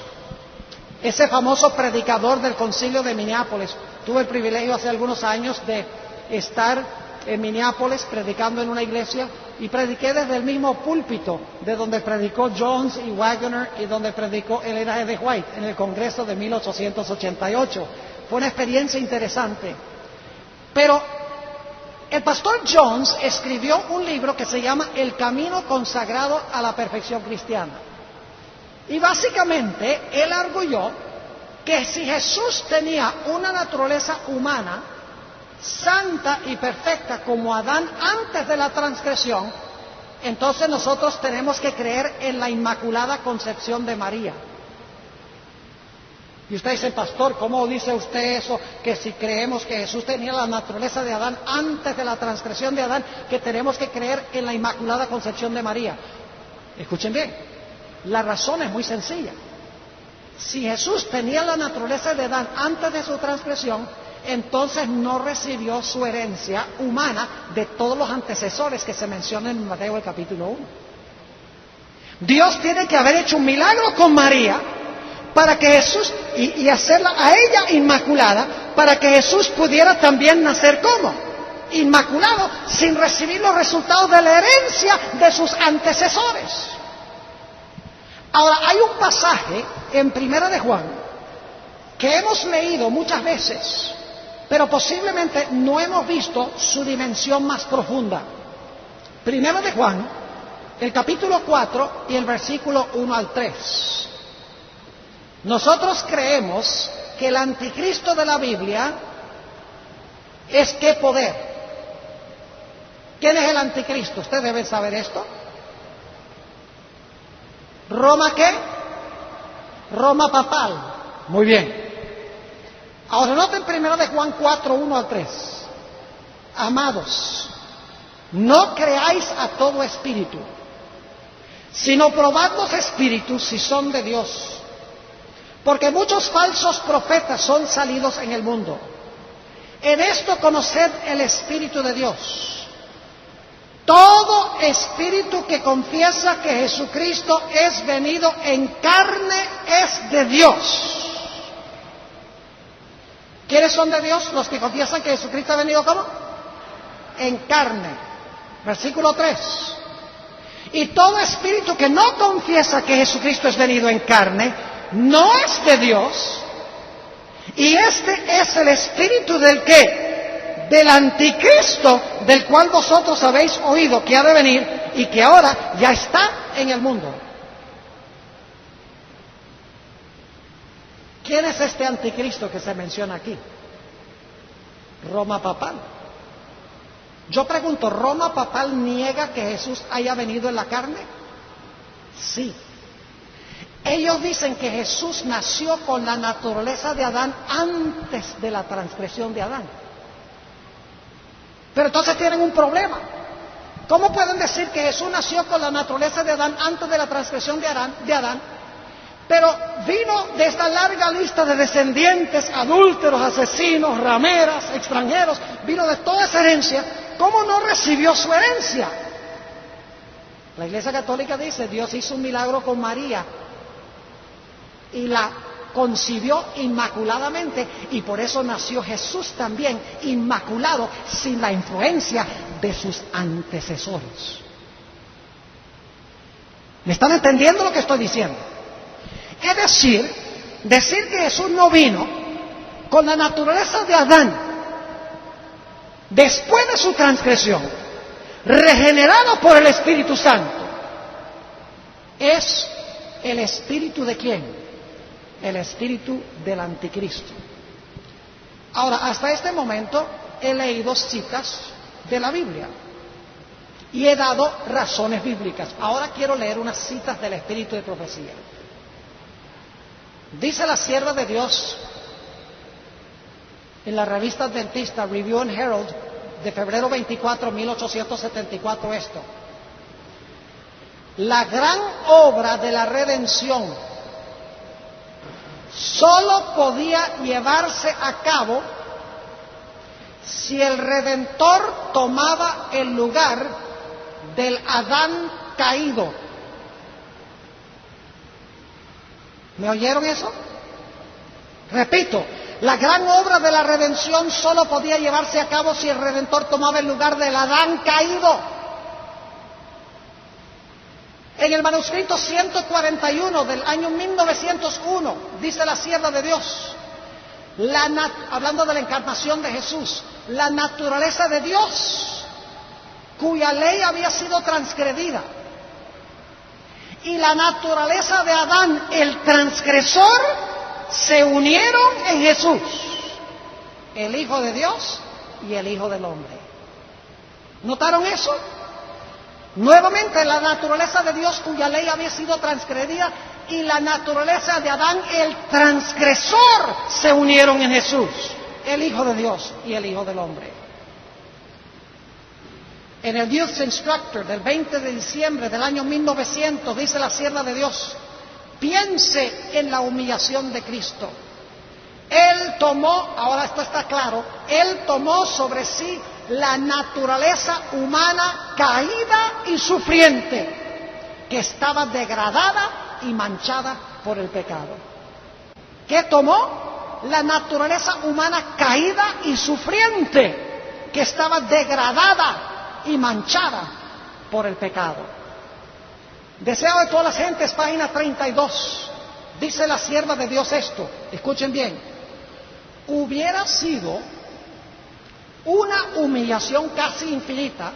ese famoso predicador del concilio de Minneapolis, tuve el privilegio hace algunos años de estar en Minneapolis predicando en una iglesia y prediqué desde el mismo púlpito de donde predicó Jones y Waggoner y donde predicó Elena G. White en el Congreso de 1888. Fue una experiencia interesante. Pero el pastor Jones escribió un libro que se llama El Camino Consagrado a la Perfección Cristiana. Y básicamente él arguyó que si Jesús tenía una naturaleza humana, santa y perfecta como Adán antes de la transgresión, entonces nosotros tenemos que creer en la Inmaculada Concepción de María. Y usted dice, pastor, ¿cómo dice usted eso? Que si creemos que Jesús tenía la naturaleza de Adán antes de la transgresión de Adán, que tenemos que creer en la Inmaculada Concepción de María. Escuchen bien, la razón es muy sencilla. Si Jesús tenía la naturaleza de Adán antes de su transgresión, entonces no recibió su herencia humana de todos los antecesores que se mencionan en Mateo el capítulo 1. Dios tiene que haber hecho un milagro con María para que Jesús, y hacerla a ella inmaculada, para que Jesús pudiera también nacer como inmaculado, sin recibir los resultados de la herencia de sus antecesores. Ahora, hay un pasaje en Primera de Juan que hemos leído muchas veces, pero posiblemente no hemos visto su dimensión más profunda. Primera de Juan, el capítulo 4 y el versículo 1 al 3. Nosotros creemos que el anticristo de la Biblia es ¿qué poder? ¿Quién es el anticristo? Ustedes deben saber esto. ¿Roma qué? Roma papal. Muy bien. Ahora noten primero de Juan 4, 1 al 3. Amados, no creáis a todo espíritu, sino probad los espíritus si son de Dios. Porque muchos falsos profetas son salidos en el mundo. En esto conoced el Espíritu de Dios. Todo espíritu que confiesa que Jesucristo es venido en carne es de Dios. ¿Quiénes son de Dios? Los que confiesan que Jesucristo ha venido ¿cómo? En carne. Versículo 3. Y todo espíritu que no confiesa que Jesucristo es venido en carne no es de Dios, y este es el espíritu del ¿qué? Del anticristo, del cual vosotros habéis oído que ha de venir y que ahora ya está en el mundo. ¿Quién es este anticristo que se menciona aquí? Roma papal. Yo pregunto, ¿Roma papal niega que Jesús haya venido en la carne? Sí. Ellos dicen que Jesús nació con la naturaleza de Adán antes de la transgresión de Adán. Pero entonces tienen un problema. ¿Cómo pueden decir que Jesús nació con la naturaleza de Adán antes de la transgresión de Adán? Pero vino de esta larga lista de descendientes, adúlteros, asesinos, rameras, extranjeros, vino de toda esa herencia. ¿Cómo no recibió su herencia? La Iglesia Católica dice, Dios hizo un milagro con María y la concibió inmaculadamente, y por eso nació Jesús también inmaculado, sin la influencia de sus antecesores. ¿Me están entendiendo lo que estoy diciendo? Es decir que Jesús no vino con la naturaleza de Adán después de su transgresión, regenerado por el Espíritu Santo. ¿Es el espíritu de quién? El espíritu del anticristo. Ahora, hasta este momento he leído citas de la Biblia. Y he dado razones bíblicas. Ahora quiero leer unas citas del Espíritu de Profecía. Dice la sierva de Dios en la revista adventista Review and Herald de febrero 24, 1874 esto: la gran obra de la redención solo podía llevarse a cabo si el Redentor tomaba el lugar del Adán caído. ¿Me oyeron eso? Repito, la gran obra de la redención solo podía llevarse a cabo si el Redentor tomaba el lugar del Adán caído. En el manuscrito 141 del año 1901, dice la sierva de Dios, hablando de la encarnación de Jesús, la naturaleza de Dios, cuya ley había sido transgredida, y la naturaleza de Adán, el transgresor, se unieron en Jesús, el Hijo de Dios y el Hijo del Hombre. ¿Notaron eso? Nuevamente, la naturaleza de Dios, cuya ley había sido transgredida, y la naturaleza de Adán, el transgresor, se unieron en Jesús, el Hijo de Dios y el Hijo del Hombre. En el Youth Instructor del 20 de diciembre del año 1900, dice la sierva de Dios: piense en la humillación de Cristo. Él tomó, ahora esto está claro, Él tomó sobre sí la naturaleza humana caída y sufriente, que estaba degradada y manchada por el pecado. ¿Qué tomó? La naturaleza humana caída y sufriente, que estaba degradada y manchada por el pecado. Deseo de todas las gentes, página 32, dice la sierva de Dios esto, escuchen bien: hubiera sido una humillación casi infinita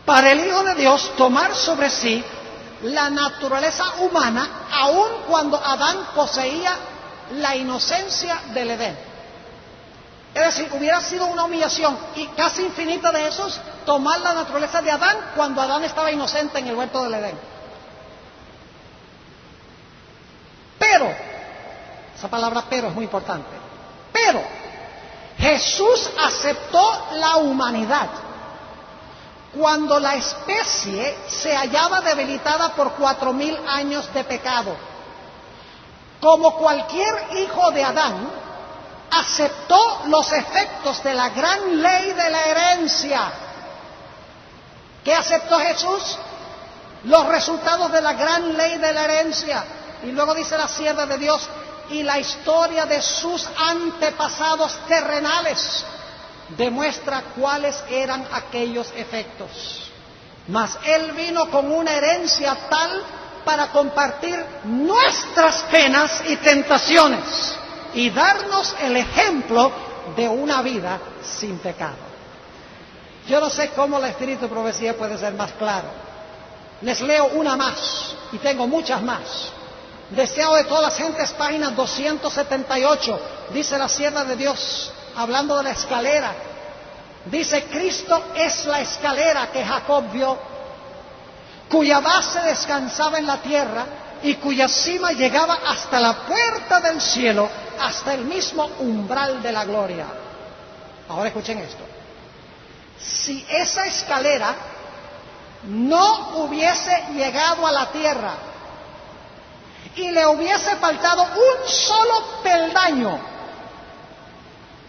para el Hijo de Dios tomar sobre sí la naturaleza humana, aun cuando Adán poseía la inocencia del Edén. Es decir, hubiera sido una humillación y casi infinita de esos tomar la naturaleza de Adán cuando Adán estaba inocente en el huerto del Edén. Pero, esa palabra pero es muy importante, pero Jesús aceptó la humanidad cuando la especie se hallaba debilitada por 4000 años de pecado. Como cualquier hijo de Adán, aceptó los efectos de la gran ley de la herencia. ¿Qué aceptó Jesús? Los resultados de la gran ley de la herencia. Y luego dice la sierva de Dios: y la historia de sus antepasados terrenales demuestra cuáles eran aquellos efectos. Mas Él vino con una herencia tal para compartir nuestras penas y tentaciones y darnos el ejemplo de una vida sin pecado. Yo no sé cómo el Espíritu de Profecía puede ser más claro. Les leo una más, y tengo muchas más. Deseo de todas las gentes, página 278, dice la sierva de Dios, hablando de la escalera. Dice: Cristo es la escalera que Jacob vio, cuya base descansaba en la tierra y cuya cima llegaba hasta la puerta del cielo, hasta el mismo umbral de la gloria. Ahora escuchen esto: si esa escalera no hubiese llegado a la tierra y le hubiese faltado un solo peldaño,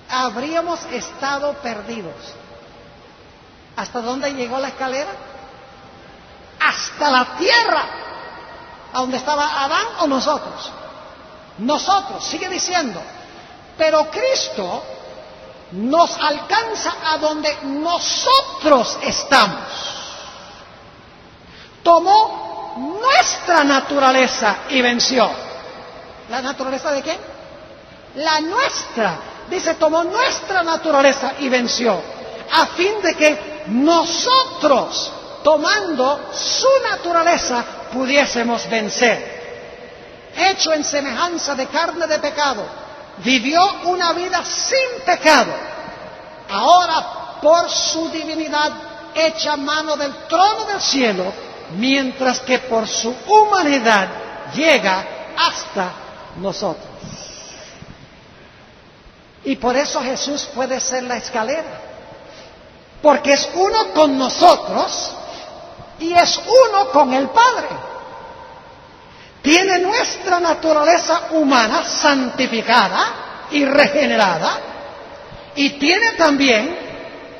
habríamos estado perdidos. ¿Hasta dónde llegó la escalera? Hasta la tierra, a donde estaba Adán o nosotros. Nosotros, sigue diciendo, pero Cristo nos alcanza a donde nosotros estamos. Tomó nuestra naturaleza y venció. ¿La naturaleza de quién? La nuestra. Dice: tomó nuestra naturaleza y venció, a fin de que nosotros, tomando su naturaleza, pudiésemos vencer. Hecho en semejanza de carne de pecado, vivió una vida sin pecado. Ahora por su divinidad echa mano del trono del cielo, mientras que por su humanidad llega hasta nosotros. Y por eso Jesús puede ser la escalera, porque es uno con nosotros y es uno con el Padre. Tiene nuestra naturaleza humana santificada y regenerada, y tiene también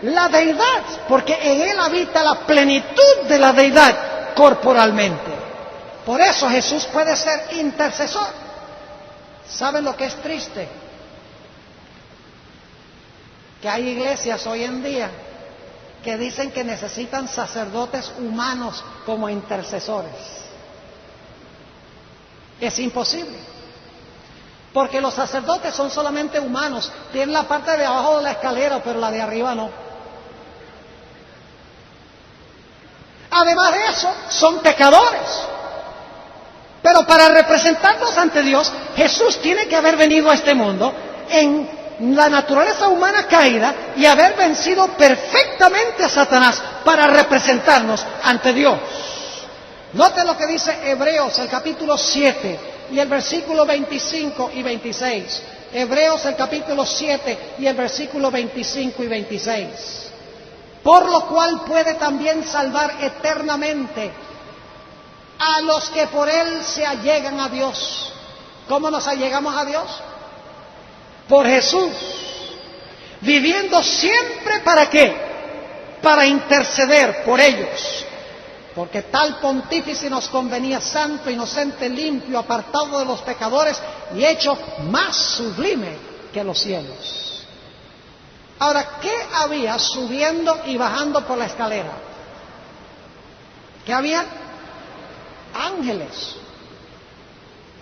la deidad, porque en Él habita la plenitud de la deidad corporalmente. Por eso Jesús puede ser intercesor. ¿Saben lo que es triste? Que hay iglesias hoy en día que dicen que necesitan sacerdotes humanos como intercesores. Es imposible, porque los sacerdotes son solamente humanos, tienen la parte de abajo de la escalera, pero la de arriba no. Además de eso, son pecadores. Pero para representarnos ante Dios, Jesús tiene que haber venido a este mundo en la naturaleza humana caída y haber vencido perfectamente a Satanás para representarnos ante Dios. Note lo que dice Hebreos, el capítulo 7 y el versículo 25 y 26. Hebreos, el capítulo 7 y el versículo 25 y 26. Por lo cual puede también salvar eternamente a los que por Él se allegan a Dios. ¿Cómo nos allegamos a Dios? Por Jesús, viviendo siempre ¿para qué? Para interceder por ellos, porque tal pontífice nos convenía santo, inocente, limpio, apartado de los pecadores y hecho más sublime que los cielos. Ahora, ¿qué había subiendo y bajando por la escalera? ¿Qué había? Ángeles.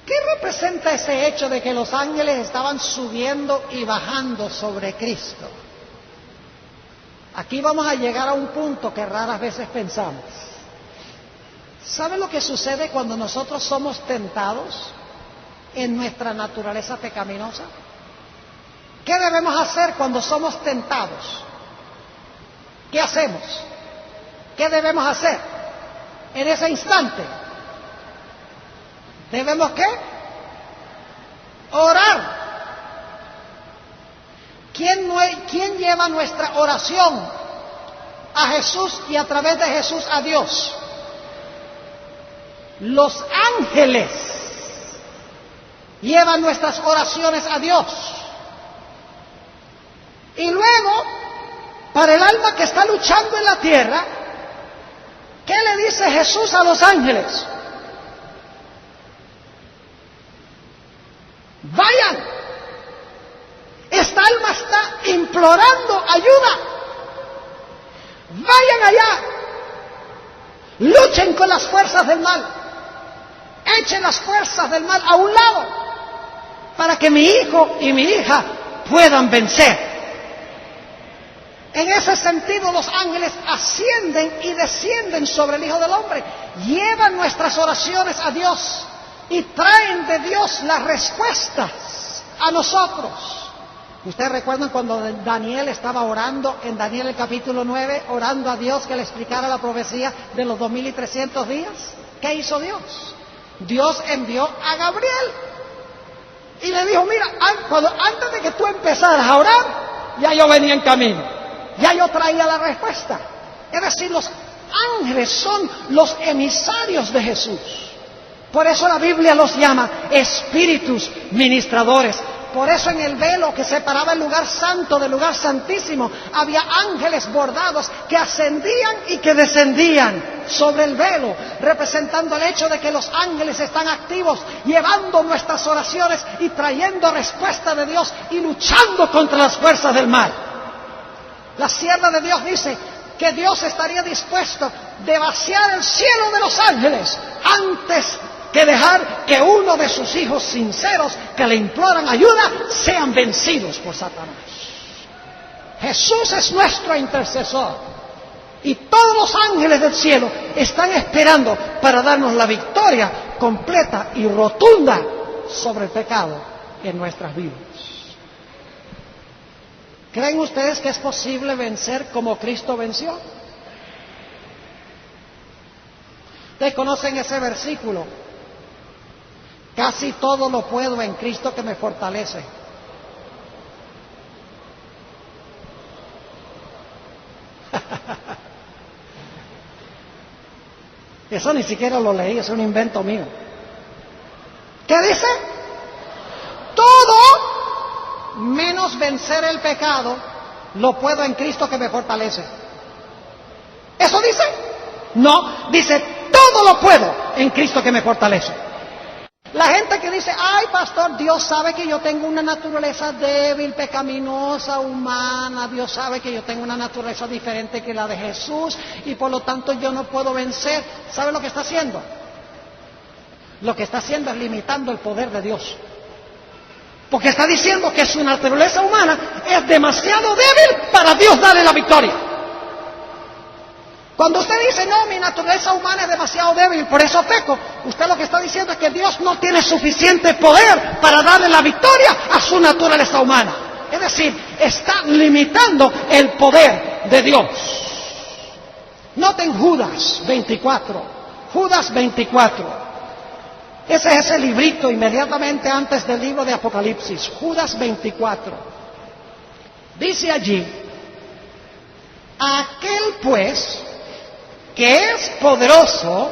¿Qué representa ese hecho de que los ángeles estaban subiendo y bajando sobre Cristo? Aquí vamos a llegar a un punto que raras veces pensamos. ¿Sabe lo que sucede cuando nosotros somos tentados en nuestra naturaleza pecaminosa? ¿Qué debemos hacer cuando somos tentados? ¿Qué hacemos? ¿Qué debemos hacer en ese instante? ¿Debemos qué? Orar. ¿Quién lleva nuestra oración a Jesús y a través de Jesús a Dios? Los ángeles llevan nuestras oraciones a Dios. Y luego, para el alma que está luchando en la tierra, ¿qué le dice Jesús a los ángeles? Vayan, esta alma está implorando ayuda. Vayan allá, luchen con las fuerzas del mal, echen las fuerzas del mal a un lado, para que mi hijo y mi hija puedan vencer. En ese sentido, los ángeles ascienden y descienden sobre el Hijo del Hombre, llevan nuestras oraciones a Dios y traen de Dios las respuestas a nosotros. ¿Ustedes recuerdan cuando Daniel estaba orando en Daniel el capítulo 9, orando a Dios que le explicara la profecía de los 2300 días? ¿Qué hizo Dios? Dios envió a Gabriel y le dijo, mira, antes de que tú empezaras a orar, ya yo venía en camino, ya yo traía la respuesta. Es decir, los ángeles son los emisarios de Jesús. Por eso la Biblia los llama espíritus ministradores. Por eso en el velo que separaba el lugar santo del lugar santísimo, había ángeles bordados que ascendían y que descendían sobre el velo, representando el hecho de que los ángeles están activos, llevando nuestras oraciones y trayendo respuesta de Dios y luchando contra las fuerzas del mal. La sierva de Dios dice que Dios estaría dispuesto de vaciar el cielo de los ángeles antes que dejar que uno de sus hijos sinceros que le imploran ayuda sean vencidos por Satanás. Jesús es nuestro intercesor y todos los ángeles del cielo están esperando para darnos la victoria completa y rotunda sobre el pecado en nuestras vidas. ¿Creen ustedes que es posible vencer como Cristo venció? Ustedes conocen ese versículo. Casi todo lo puedo en Cristo que me fortalece. Eso ni siquiera lo leí, es un invento mío. ¿Qué dice? Todo menos vencer el pecado lo puedo en Cristo que me fortalece. ¿Eso dice? No, dice todo lo puedo en Cristo que me fortalece. La gente que dice, ay pastor, Dios sabe que yo tengo una naturaleza débil, pecaminosa, humana, Dios sabe que yo tengo una naturaleza diferente que la de Jesús y por lo tanto yo no puedo vencer. ¿Sabe lo que está haciendo? Lo que está haciendo es limitando el poder de Dios. Porque está diciendo que su naturaleza humana es demasiado débil para Dios darle la victoria. Cuando usted dice, no, mi naturaleza humana es demasiado débil, por eso peco, usted lo que está diciendo es que Dios no tiene suficiente poder para darle la victoria a su naturaleza humana. Es decir, está limitando el poder de Dios. Noten Judas 24. Judas 24. Ese es ese librito inmediatamente antes del libro de Apocalipsis. Judas 24. Dice allí, aquel pues que es poderoso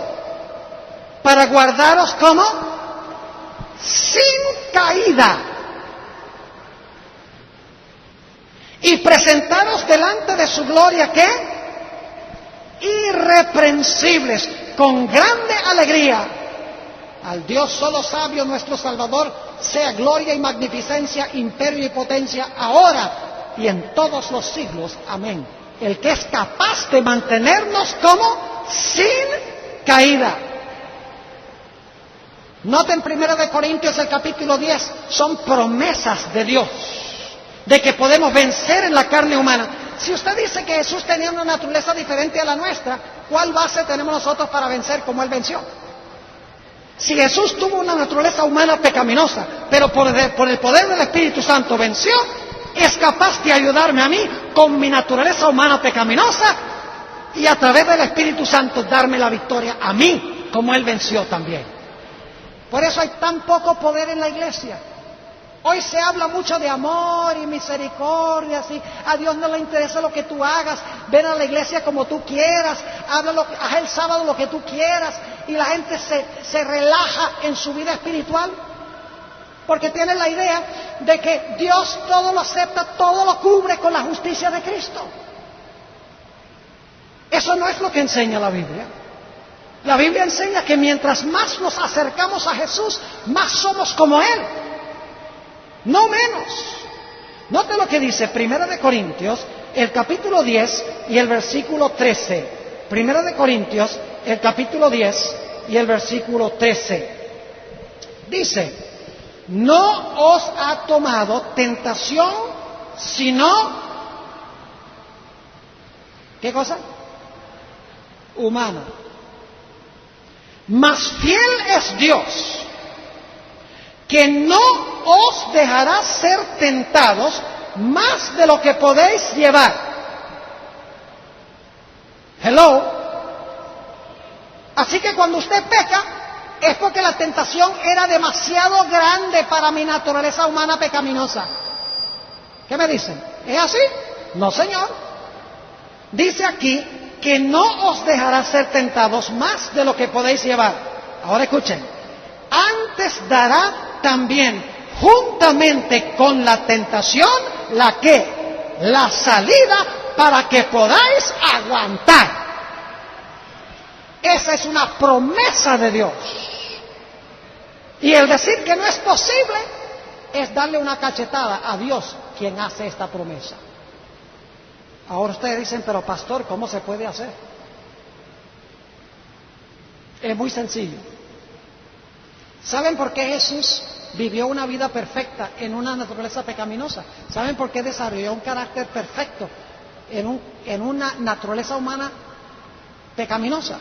para guardaros como sin caída y presentaros delante de su gloria, ¿qué? Irreprensibles, con grande alegría. Al Dios solo sabio, nuestro Salvador, sea gloria y magnificencia, imperio y potencia, ahora y en todos los siglos. Amén. El que es capaz de mantenernos como sin caída. Noten 1 Corintios el capítulo 10, son promesas de Dios, de que podemos vencer en la carne humana. Si usted dice que Jesús tenía una naturaleza diferente a la nuestra, ¿cuál base tenemos nosotros para vencer como Él venció? Si Jesús tuvo una naturaleza humana pecaminosa, pero por el poder del Espíritu Santo venció, es capaz de ayudarme a mí con mi naturaleza humana pecaminosa y a través del Espíritu Santo darme la victoria a mí, como Él venció también. Por eso hay tan poco poder en la iglesia. Hoy se habla mucho de amor y misericordia, ¿sí? A Dios no le interesa lo que tú hagas, ven a la iglesia como tú quieras, haz el sábado lo que tú quieras, y la gente se relaja en su vida espiritual, porque tiene la idea de que Dios todo lo acepta, todo lo cubre con la justicia de Cristo. Eso no es lo que enseña la Biblia. La Biblia enseña que mientras más nos acercamos a Jesús, más somos como Él. No menos. Note lo que dice 1 Corintios, el capítulo 10 y el versículo 13. 1 Corintios, el capítulo 10 y el versículo 13. Dice, no os ha tomado tentación, sino, ¿qué cosa? Humana. Mas fiel es Dios, que no os dejará ser tentados más de lo que podéis llevar. Hello. Así que cuando usted peca, es porque la tentación era demasiado grande para mi naturaleza humana pecaminosa. ¿Qué me dicen? ¿Es así? No, señor. Dice aquí que no os dejará ser tentados más de lo que podéis llevar. Ahora escuchen. Antes dará también juntamente con la tentación la salida para que podáis aguantar. Esa es una promesa de Dios. Y el decir que no es posible es darle una cachetada a Dios, quien hace esta promesa. Ahora ustedes dicen, pero pastor, ¿cómo se puede hacer? Es muy sencillo. ¿Saben por qué Jesús vivió una vida perfecta en una naturaleza pecaminosa? ¿Saben por qué desarrolló un carácter perfecto en una naturaleza humana pecaminosa?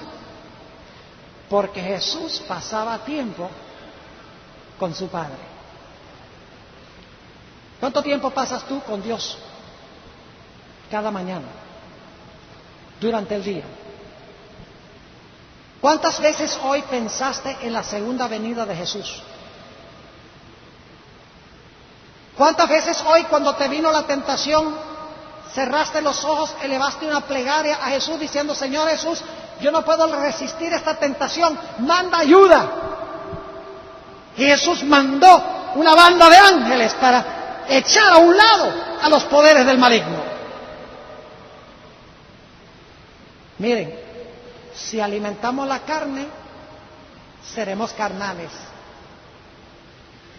Porque Jesús pasaba tiempo con su Padre. ¿Cuánto tiempo pasas tú con Dios? cada mañana, durante el día? ¿Cuántas veces hoy pensaste en la segunda venida de Jesús? ¿Cuántas veces hoy, cuando te vino la tentación, cerraste los ojos, elevaste una plegaria a Jesús diciendo: Señor Jesús, yo no puedo resistir esta tentación, manda ayuda? Y Jesús mandó una banda de ángeles para echar a un lado a los poderes del maligno. Miren, si alimentamos la carne, seremos carnales.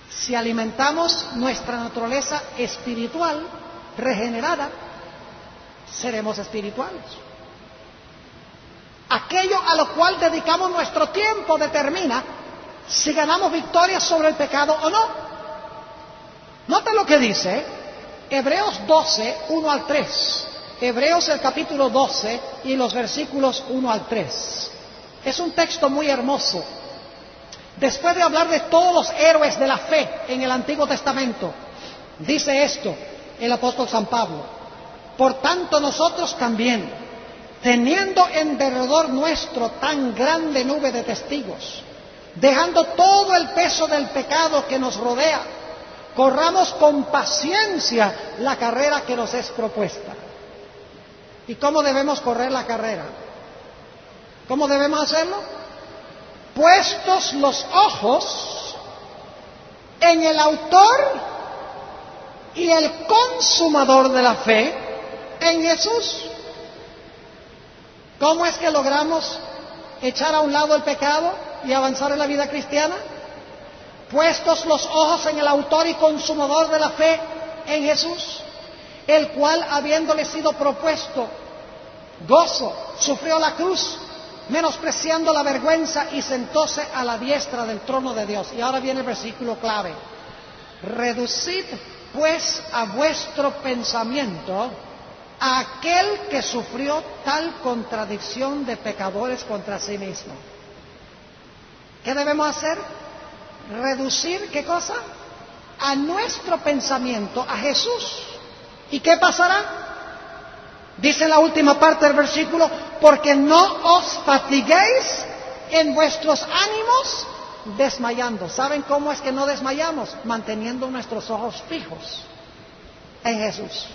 Si alimentamos nuestra naturaleza espiritual regenerada, seremos espirituales. Aquello a lo cual dedicamos nuestro tiempo determina si ganamos victoria sobre el pecado o no. Nota lo que dice Hebreos 12, 1 al 3. Hebreos el capítulo 12 y los versículos 1 al 3. Es un texto muy hermoso. Después de hablar de todos los héroes de la fe en el Antiguo Testamento, dice esto el apóstol San Pablo: por tanto nosotros también, teniendo en derredor nuestro tan grande nube de testigos, dejando todo el peso del pecado que nos rodea, corramos con paciencia la carrera que nos es propuesta. ¿Y cómo debemos correr la carrera? ¿Cómo debemos hacerlo? Puestos los ojos en el autor y el consumador de la fe, en Jesús. ¿Cómo es que logramos echar a un lado el pecado y avanzar en la vida cristiana? Puestos los ojos en el autor y consumador de la fe, en Jesús, el cual, habiéndole sido propuesto gozo, sufrió la cruz, menospreciando la vergüenza, y sentóse a la diestra del trono de Dios. Y ahora viene el versículo clave: reducid pues a vuestro pensamiento a aquel que sufrió tal contradicción de pecadores contra sí mismo. ¿Qué debemos hacer? Reducir, ¿qué cosa? A nuestro pensamiento a Jesús. ¿Y qué pasará? Dice la última parte del versículo: porque no os fatiguéis en vuestros ánimos desmayando. ¿Saben cómo es que no desmayamos? Manteniendo nuestros ojos fijos en Jesús.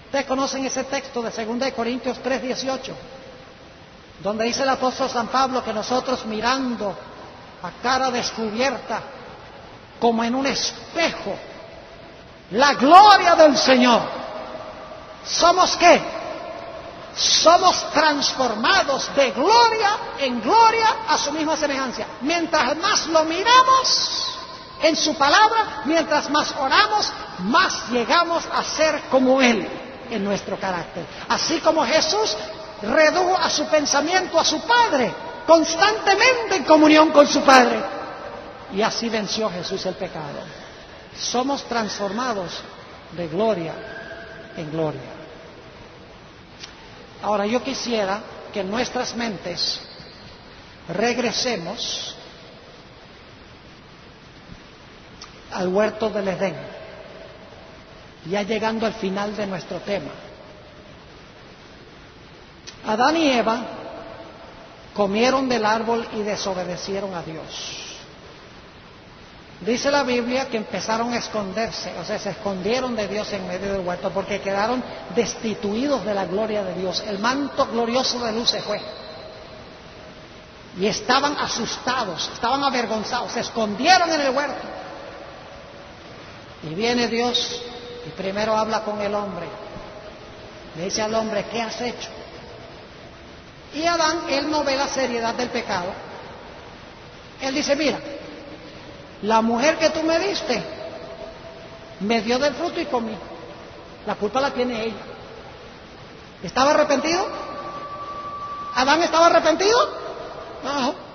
Ustedes conocen ese texto de 2 Corintios 3:18, donde dice el apóstol San Pablo que nosotros, mirando a cara descubierta, como en un espejo, la gloria del Señor, ¿somos qué? Somos transformados de gloria en gloria a su misma semejanza. Mientras más lo miramos en su palabra, mientras más oramos, más llegamos a ser como Él en nuestro carácter. Así como Jesús redujo a su pensamiento a su Padre, constantemente en comunión con su Padre, y así venció Jesús el pecado. Somos transformados de gloria en gloria. Ahora, yo quisiera que en nuestras mentes regresemos al huerto del Edén, ya llegando al final de nuestro tema. Adán y Eva comieron del árbol y desobedecieron a Dios. Dice la Biblia que empezaron a esconderse, o sea, se escondieron de Dios en medio del huerto porque quedaron destituidos de la gloria de Dios. El manto glorioso de luz se fue. Y estaban asustados, estaban avergonzados, se escondieron en el huerto. Y viene Dios y primero habla con el hombre. Le dice al hombre: ¿qué has hecho? Y Adán, él no ve la seriedad del pecado. Él dice: mira, la mujer que tú me diste me dio del fruto y comí. La culpa la tiene ella. ¿Estaba arrepentido? ¿Adán estaba arrepentido? No.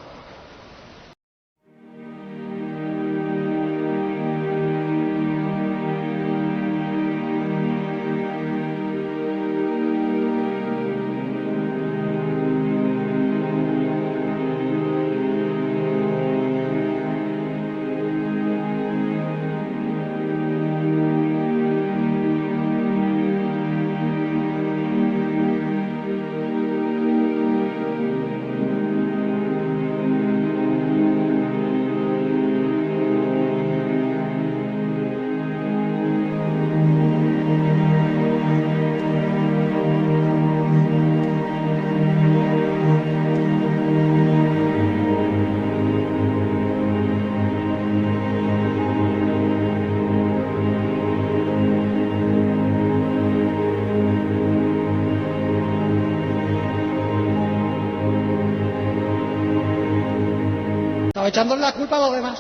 echándole la culpa a los demás.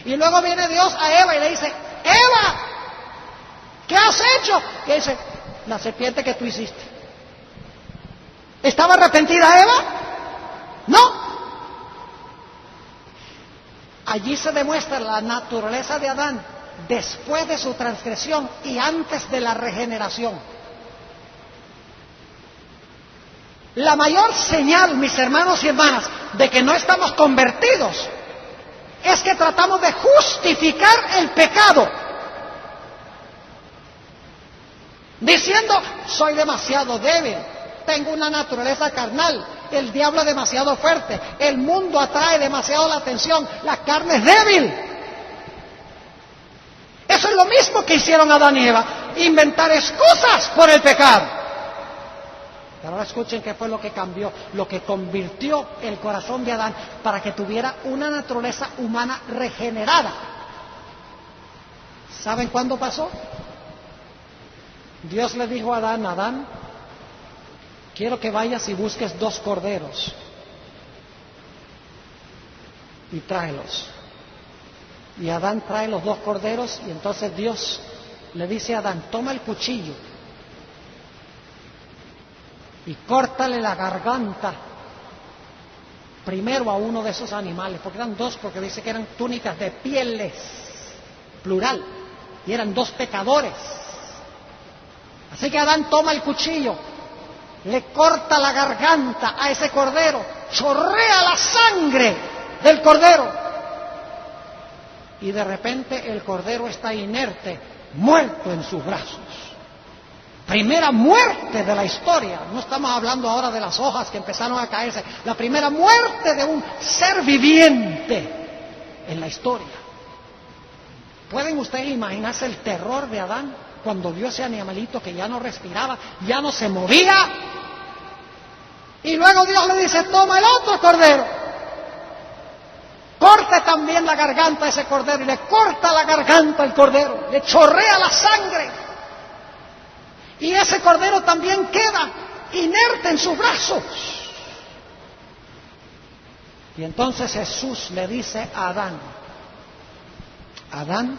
Y luego viene Dios a Eva y le dice, Eva, ¿qué has hecho? Y dice, la serpiente que tú hiciste. ¿Estaba arrepentida Eva? No. Allí se demuestra la naturaleza de Adán después de su transgresión y antes de la regeneración. La mayor señal, mis hermanos y hermanas, de que no estamos convertidos es que tratamos de justificar el pecado, diciendo, soy demasiado débil, tengo una naturaleza carnal, el diablo es demasiado fuerte, el mundo atrae demasiado la atención, la carne es débil. Eso es lo mismo que hicieron Adán y Eva, inventar excusas por el pecado. Pero ahora escuchen qué fue lo que cambió, lo que convirtió el corazón de Adán para que tuviera una naturaleza humana regenerada. ¿Saben cuándo pasó? Dios le dijo a Adán, Adán, quiero que vayas y busques 2 corderos y tráelos. Y Adán trae los 2 corderos y entonces Dios le dice a Adán, toma el cuchillo y córtale la garganta primero a uno de esos animales, porque eran 2, porque dice que eran túnicas de pieles, plural, y eran 2 pecadores. Así que Adán toma el cuchillo, le corta la garganta a ese cordero, chorrea la sangre del cordero, y de repente el cordero está inerte, muerto en sus brazos. Primera muerte de la historia. No estamos hablando ahora de las hojas que empezaron a caerse. La primera muerte de un ser viviente en la historia. ¿Pueden ustedes imaginarse el terror de Adán cuando vio ese animalito que ya no respiraba, ya no se movía? Y luego Dios le dice, toma el otro cordero. Corte también la garganta a ese cordero. Y le corta la garganta al cordero. Le chorrea la sangre. Y ese cordero también queda inerte en sus brazos. Y entonces Jesús le dice a Adán, Adán,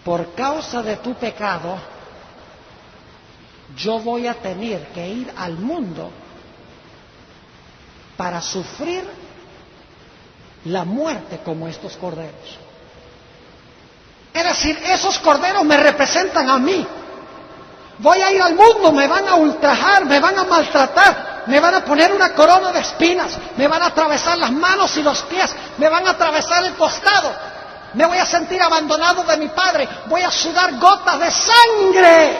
por causa de tu pecado, yo voy a tener que ir al mundo para sufrir la muerte como estos corderos. Es decir, esos corderos me representan a mí. Voy a ir al mundo, me van a ultrajar, me van a maltratar, me van a poner una corona de espinas, me van a atravesar las manos y los pies, me van a atravesar el costado, me voy a sentir abandonado de mi padre, voy a sudar gotas de sangre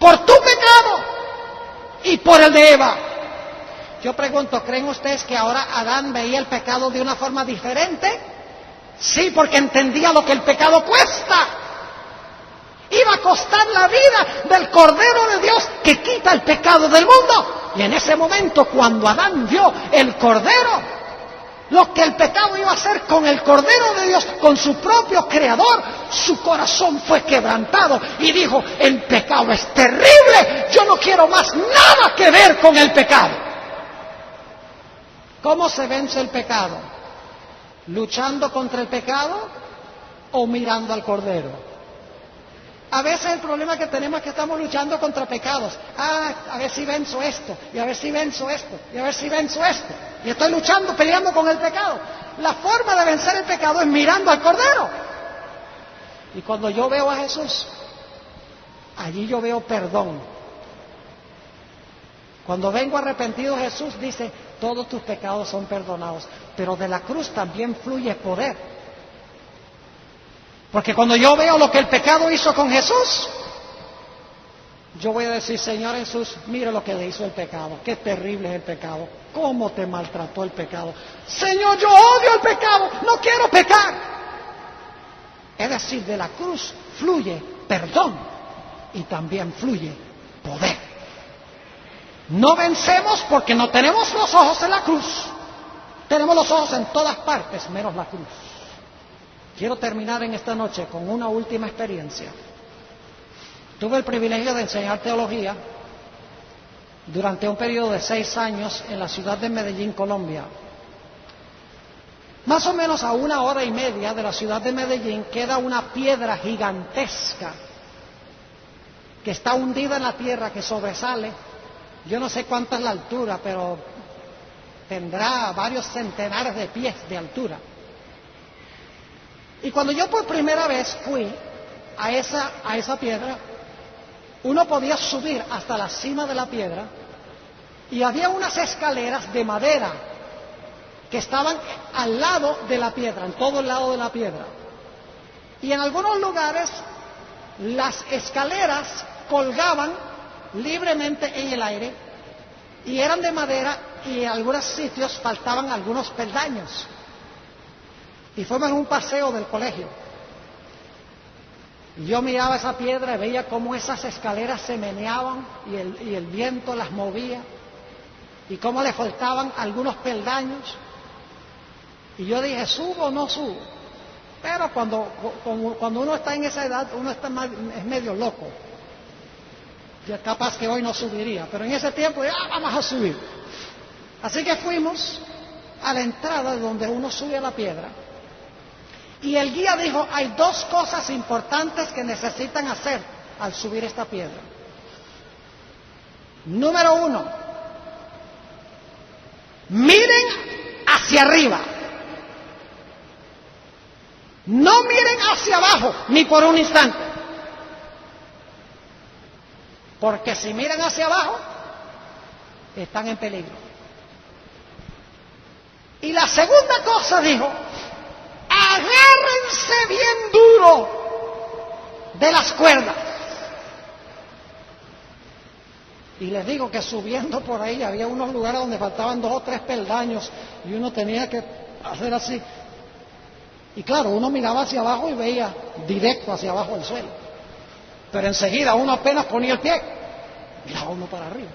por tu pecado y por el de Eva. Yo pregunto, ¿creen ustedes que ahora Adán veía el pecado de una forma diferente? Sí, porque entendía lo que el pecado cuesta. Iba a costar la vida del Cordero de Dios que quita el pecado del mundo. Y en ese momento, cuando Adán vio el Cordero, lo que el pecado iba a hacer con el Cordero de Dios, con su propio Creador, su corazón fue quebrantado y dijo, el pecado es terrible, yo no quiero más nada que ver con el pecado. ¿Cómo se vence el pecado? ¿Luchando contra el pecado o mirando al Cordero? A veces el problema que tenemos es que estamos luchando contra pecados. A ver si venzo esto, y a ver si venzo esto, y a ver si venzo esto. Y estoy luchando, peleando con el pecado. La forma de vencer el pecado es mirando al Cordero. Y cuando yo veo a Jesús, allí yo veo perdón. Cuando vengo arrepentido, Jesús dice, todos tus pecados son perdonados. Pero de la cruz también fluye poder. Porque cuando yo veo lo que el pecado hizo con Jesús, yo voy a decir, Señor Jesús, mira lo que le hizo el pecado. Qué terrible es el pecado. Cómo te maltrató el pecado. Señor, yo odio el pecado. No quiero pecar. Es decir, de la cruz fluye perdón y también fluye poder. No vencemos porque no tenemos los ojos en la cruz. Tenemos los ojos en todas partes, menos la cruz. Quiero terminar en esta noche con una última experiencia. Tuve el privilegio de enseñar teología durante un periodo de 6 años en la ciudad de Medellín, Colombia. Más o menos a 1 hora y media de la ciudad de Medellín queda una piedra gigantesca que está hundida en la tierra, que sobresale. Yo no sé cuánta es la altura, pero tendrá varios centenares de pies de altura. Y cuando yo por primera vez fui a esa piedra, uno podía subir hasta la cima de la piedra y había unas escaleras de madera que estaban al lado de la piedra, en todo el lado de la piedra. Y en algunos lugares las escaleras colgaban libremente en el aire y eran de madera, y en algunos sitios faltaban algunos peldaños. Y fuimos en un paseo del colegio. Y yo miraba esa piedra y veía cómo esas escaleras se meneaban y el viento las movía, y cómo le faltaban algunos peldaños. Y yo dije, ¿subo o no subo? Pero cuando uno está en esa edad, uno es medio loco. Ya capaz que hoy no subiría, pero en ese tiempo, vamos a subir. Así que fuimos a la entrada donde uno sube a la piedra. Y el guía dijo, hay 2 cosas importantes que necesitan hacer al subir esta piedra. Número 1, miren hacia arriba. No miren hacia abajo, ni por un instante. Porque si miran hacia abajo, están en peligro. Y la segunda cosa, dijo, agárrense bien duro de las cuerdas. Y les digo que subiendo por ahí había unos lugares donde faltaban 2 o 3 peldaños y uno tenía que hacer así. Y claro, uno miraba hacia abajo y veía directo hacia abajo el suelo. Pero enseguida uno apenas ponía el pie, miraba uno para arriba.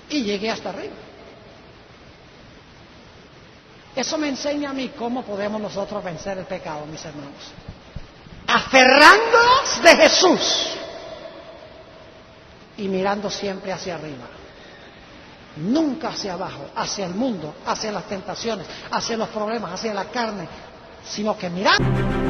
Y llegué hasta arriba. Eso me enseña a mí cómo podemos nosotros vencer el pecado, mis hermanos. Aferrándonos de Jesús y mirando siempre hacia arriba. Nunca hacia abajo, hacia el mundo, hacia las tentaciones, hacia los problemas, hacia la carne, sino que mirando.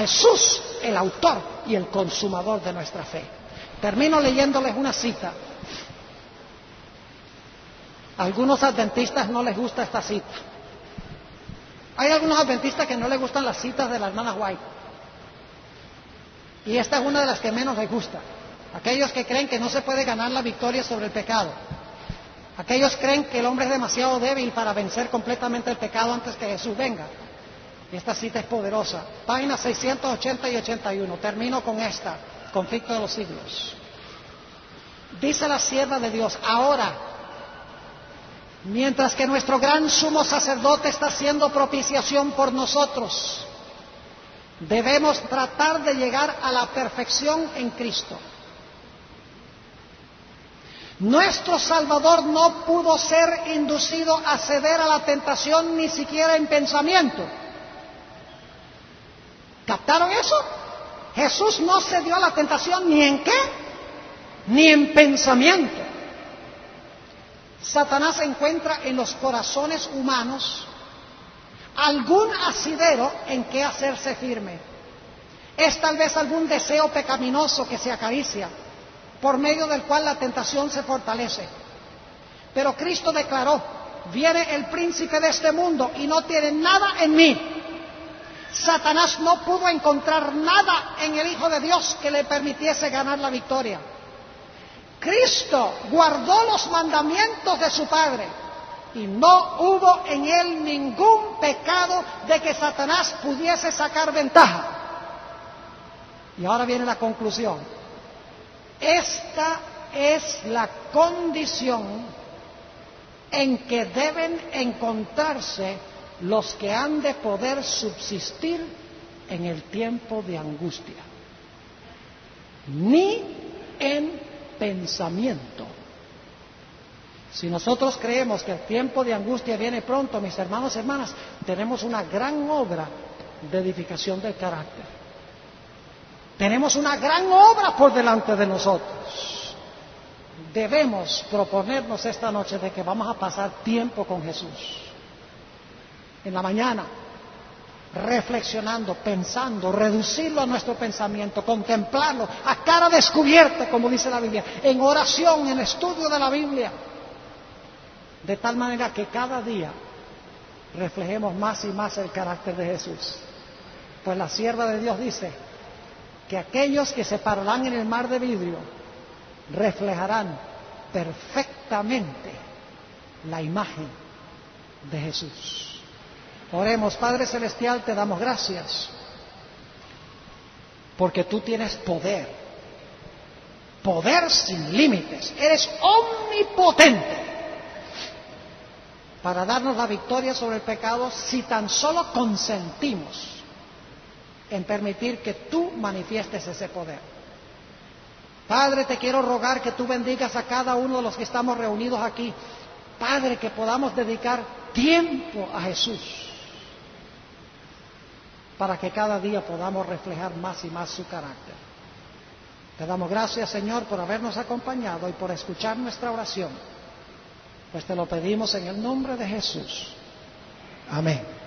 Jesús, el autor y el consumador de nuestra fe. Termino leyéndoles una cita. A algunos adventistas no les gusta esta cita. Hay algunos adventistas que no les gustan las citas de la hermana White. Y esta es una de las que menos les gusta. Aquellos que creen que no se puede ganar la victoria sobre el pecado. Aquellos creen que el hombre es demasiado débil para vencer completamente el pecado antes que Jesús venga. Y esta cita es poderosa. Páginas 680 y 81. Termino con esta. Conflicto de los siglos. Dice la sierva de Dios, ahora, mientras que nuestro gran sumo sacerdote está haciendo propiciación por nosotros, debemos tratar de llegar a la perfección en Cristo. Nuestro Salvador no pudo ser inducido a ceder a la tentación ni siquiera en pensamiento. ¿Captaron eso? Jesús no cedió a la tentación ni en qué, ni en pensamiento. Satanás encuentra en los corazones humanos algún asidero en que hacerse firme. Es tal vez algún deseo pecaminoso que se acaricia, por medio del cual la tentación se fortalece. Pero Cristo declaró: viene el príncipe de este mundo y no tiene nada en mí. Satanás no pudo encontrar nada en el Hijo de Dios que le permitiese ganar la victoria. Cristo guardó los mandamientos de su Padre y no hubo en él ningún pecado de que Satanás pudiese sacar ventaja. Y ahora viene la conclusión. Esta es la condición en que deben encontrarse los que han de poder subsistir en el tiempo de angustia. Ni en pensamiento. Si nosotros creemos que el tiempo de angustia viene pronto, mis hermanos y hermanas, tenemos una gran obra de edificación del carácter. Tenemos una gran obra por delante de nosotros. Debemos proponernos esta noche de que vamos a pasar tiempo con Jesús. En la mañana, reflexionando, pensando, reducirlo a nuestro pensamiento, contemplarlo a cara descubierta, como dice la Biblia, en oración, en estudio de la Biblia, de tal manera que cada día reflejemos más y más el carácter de Jesús. Pues la sierva de Dios dice que aquellos que se pararán en el mar de vidrio reflejarán perfectamente la imagen de Jesús. Oremos. Padre Celestial, te damos gracias porque tú tienes poder, poder sin límites, eres omnipotente para darnos la victoria sobre el pecado si tan solo consentimos en permitir que tú manifiestes ese poder. Padre, te quiero rogar que tú bendigas a cada uno de los que estamos reunidos aquí. Padre, que podamos dedicar tiempo a Jesús para que cada día podamos reflejar más y más su carácter. Te damos gracias, Señor, por habernos acompañado y por escuchar nuestra oración. Pues te lo pedimos en el nombre de Jesús. Amén.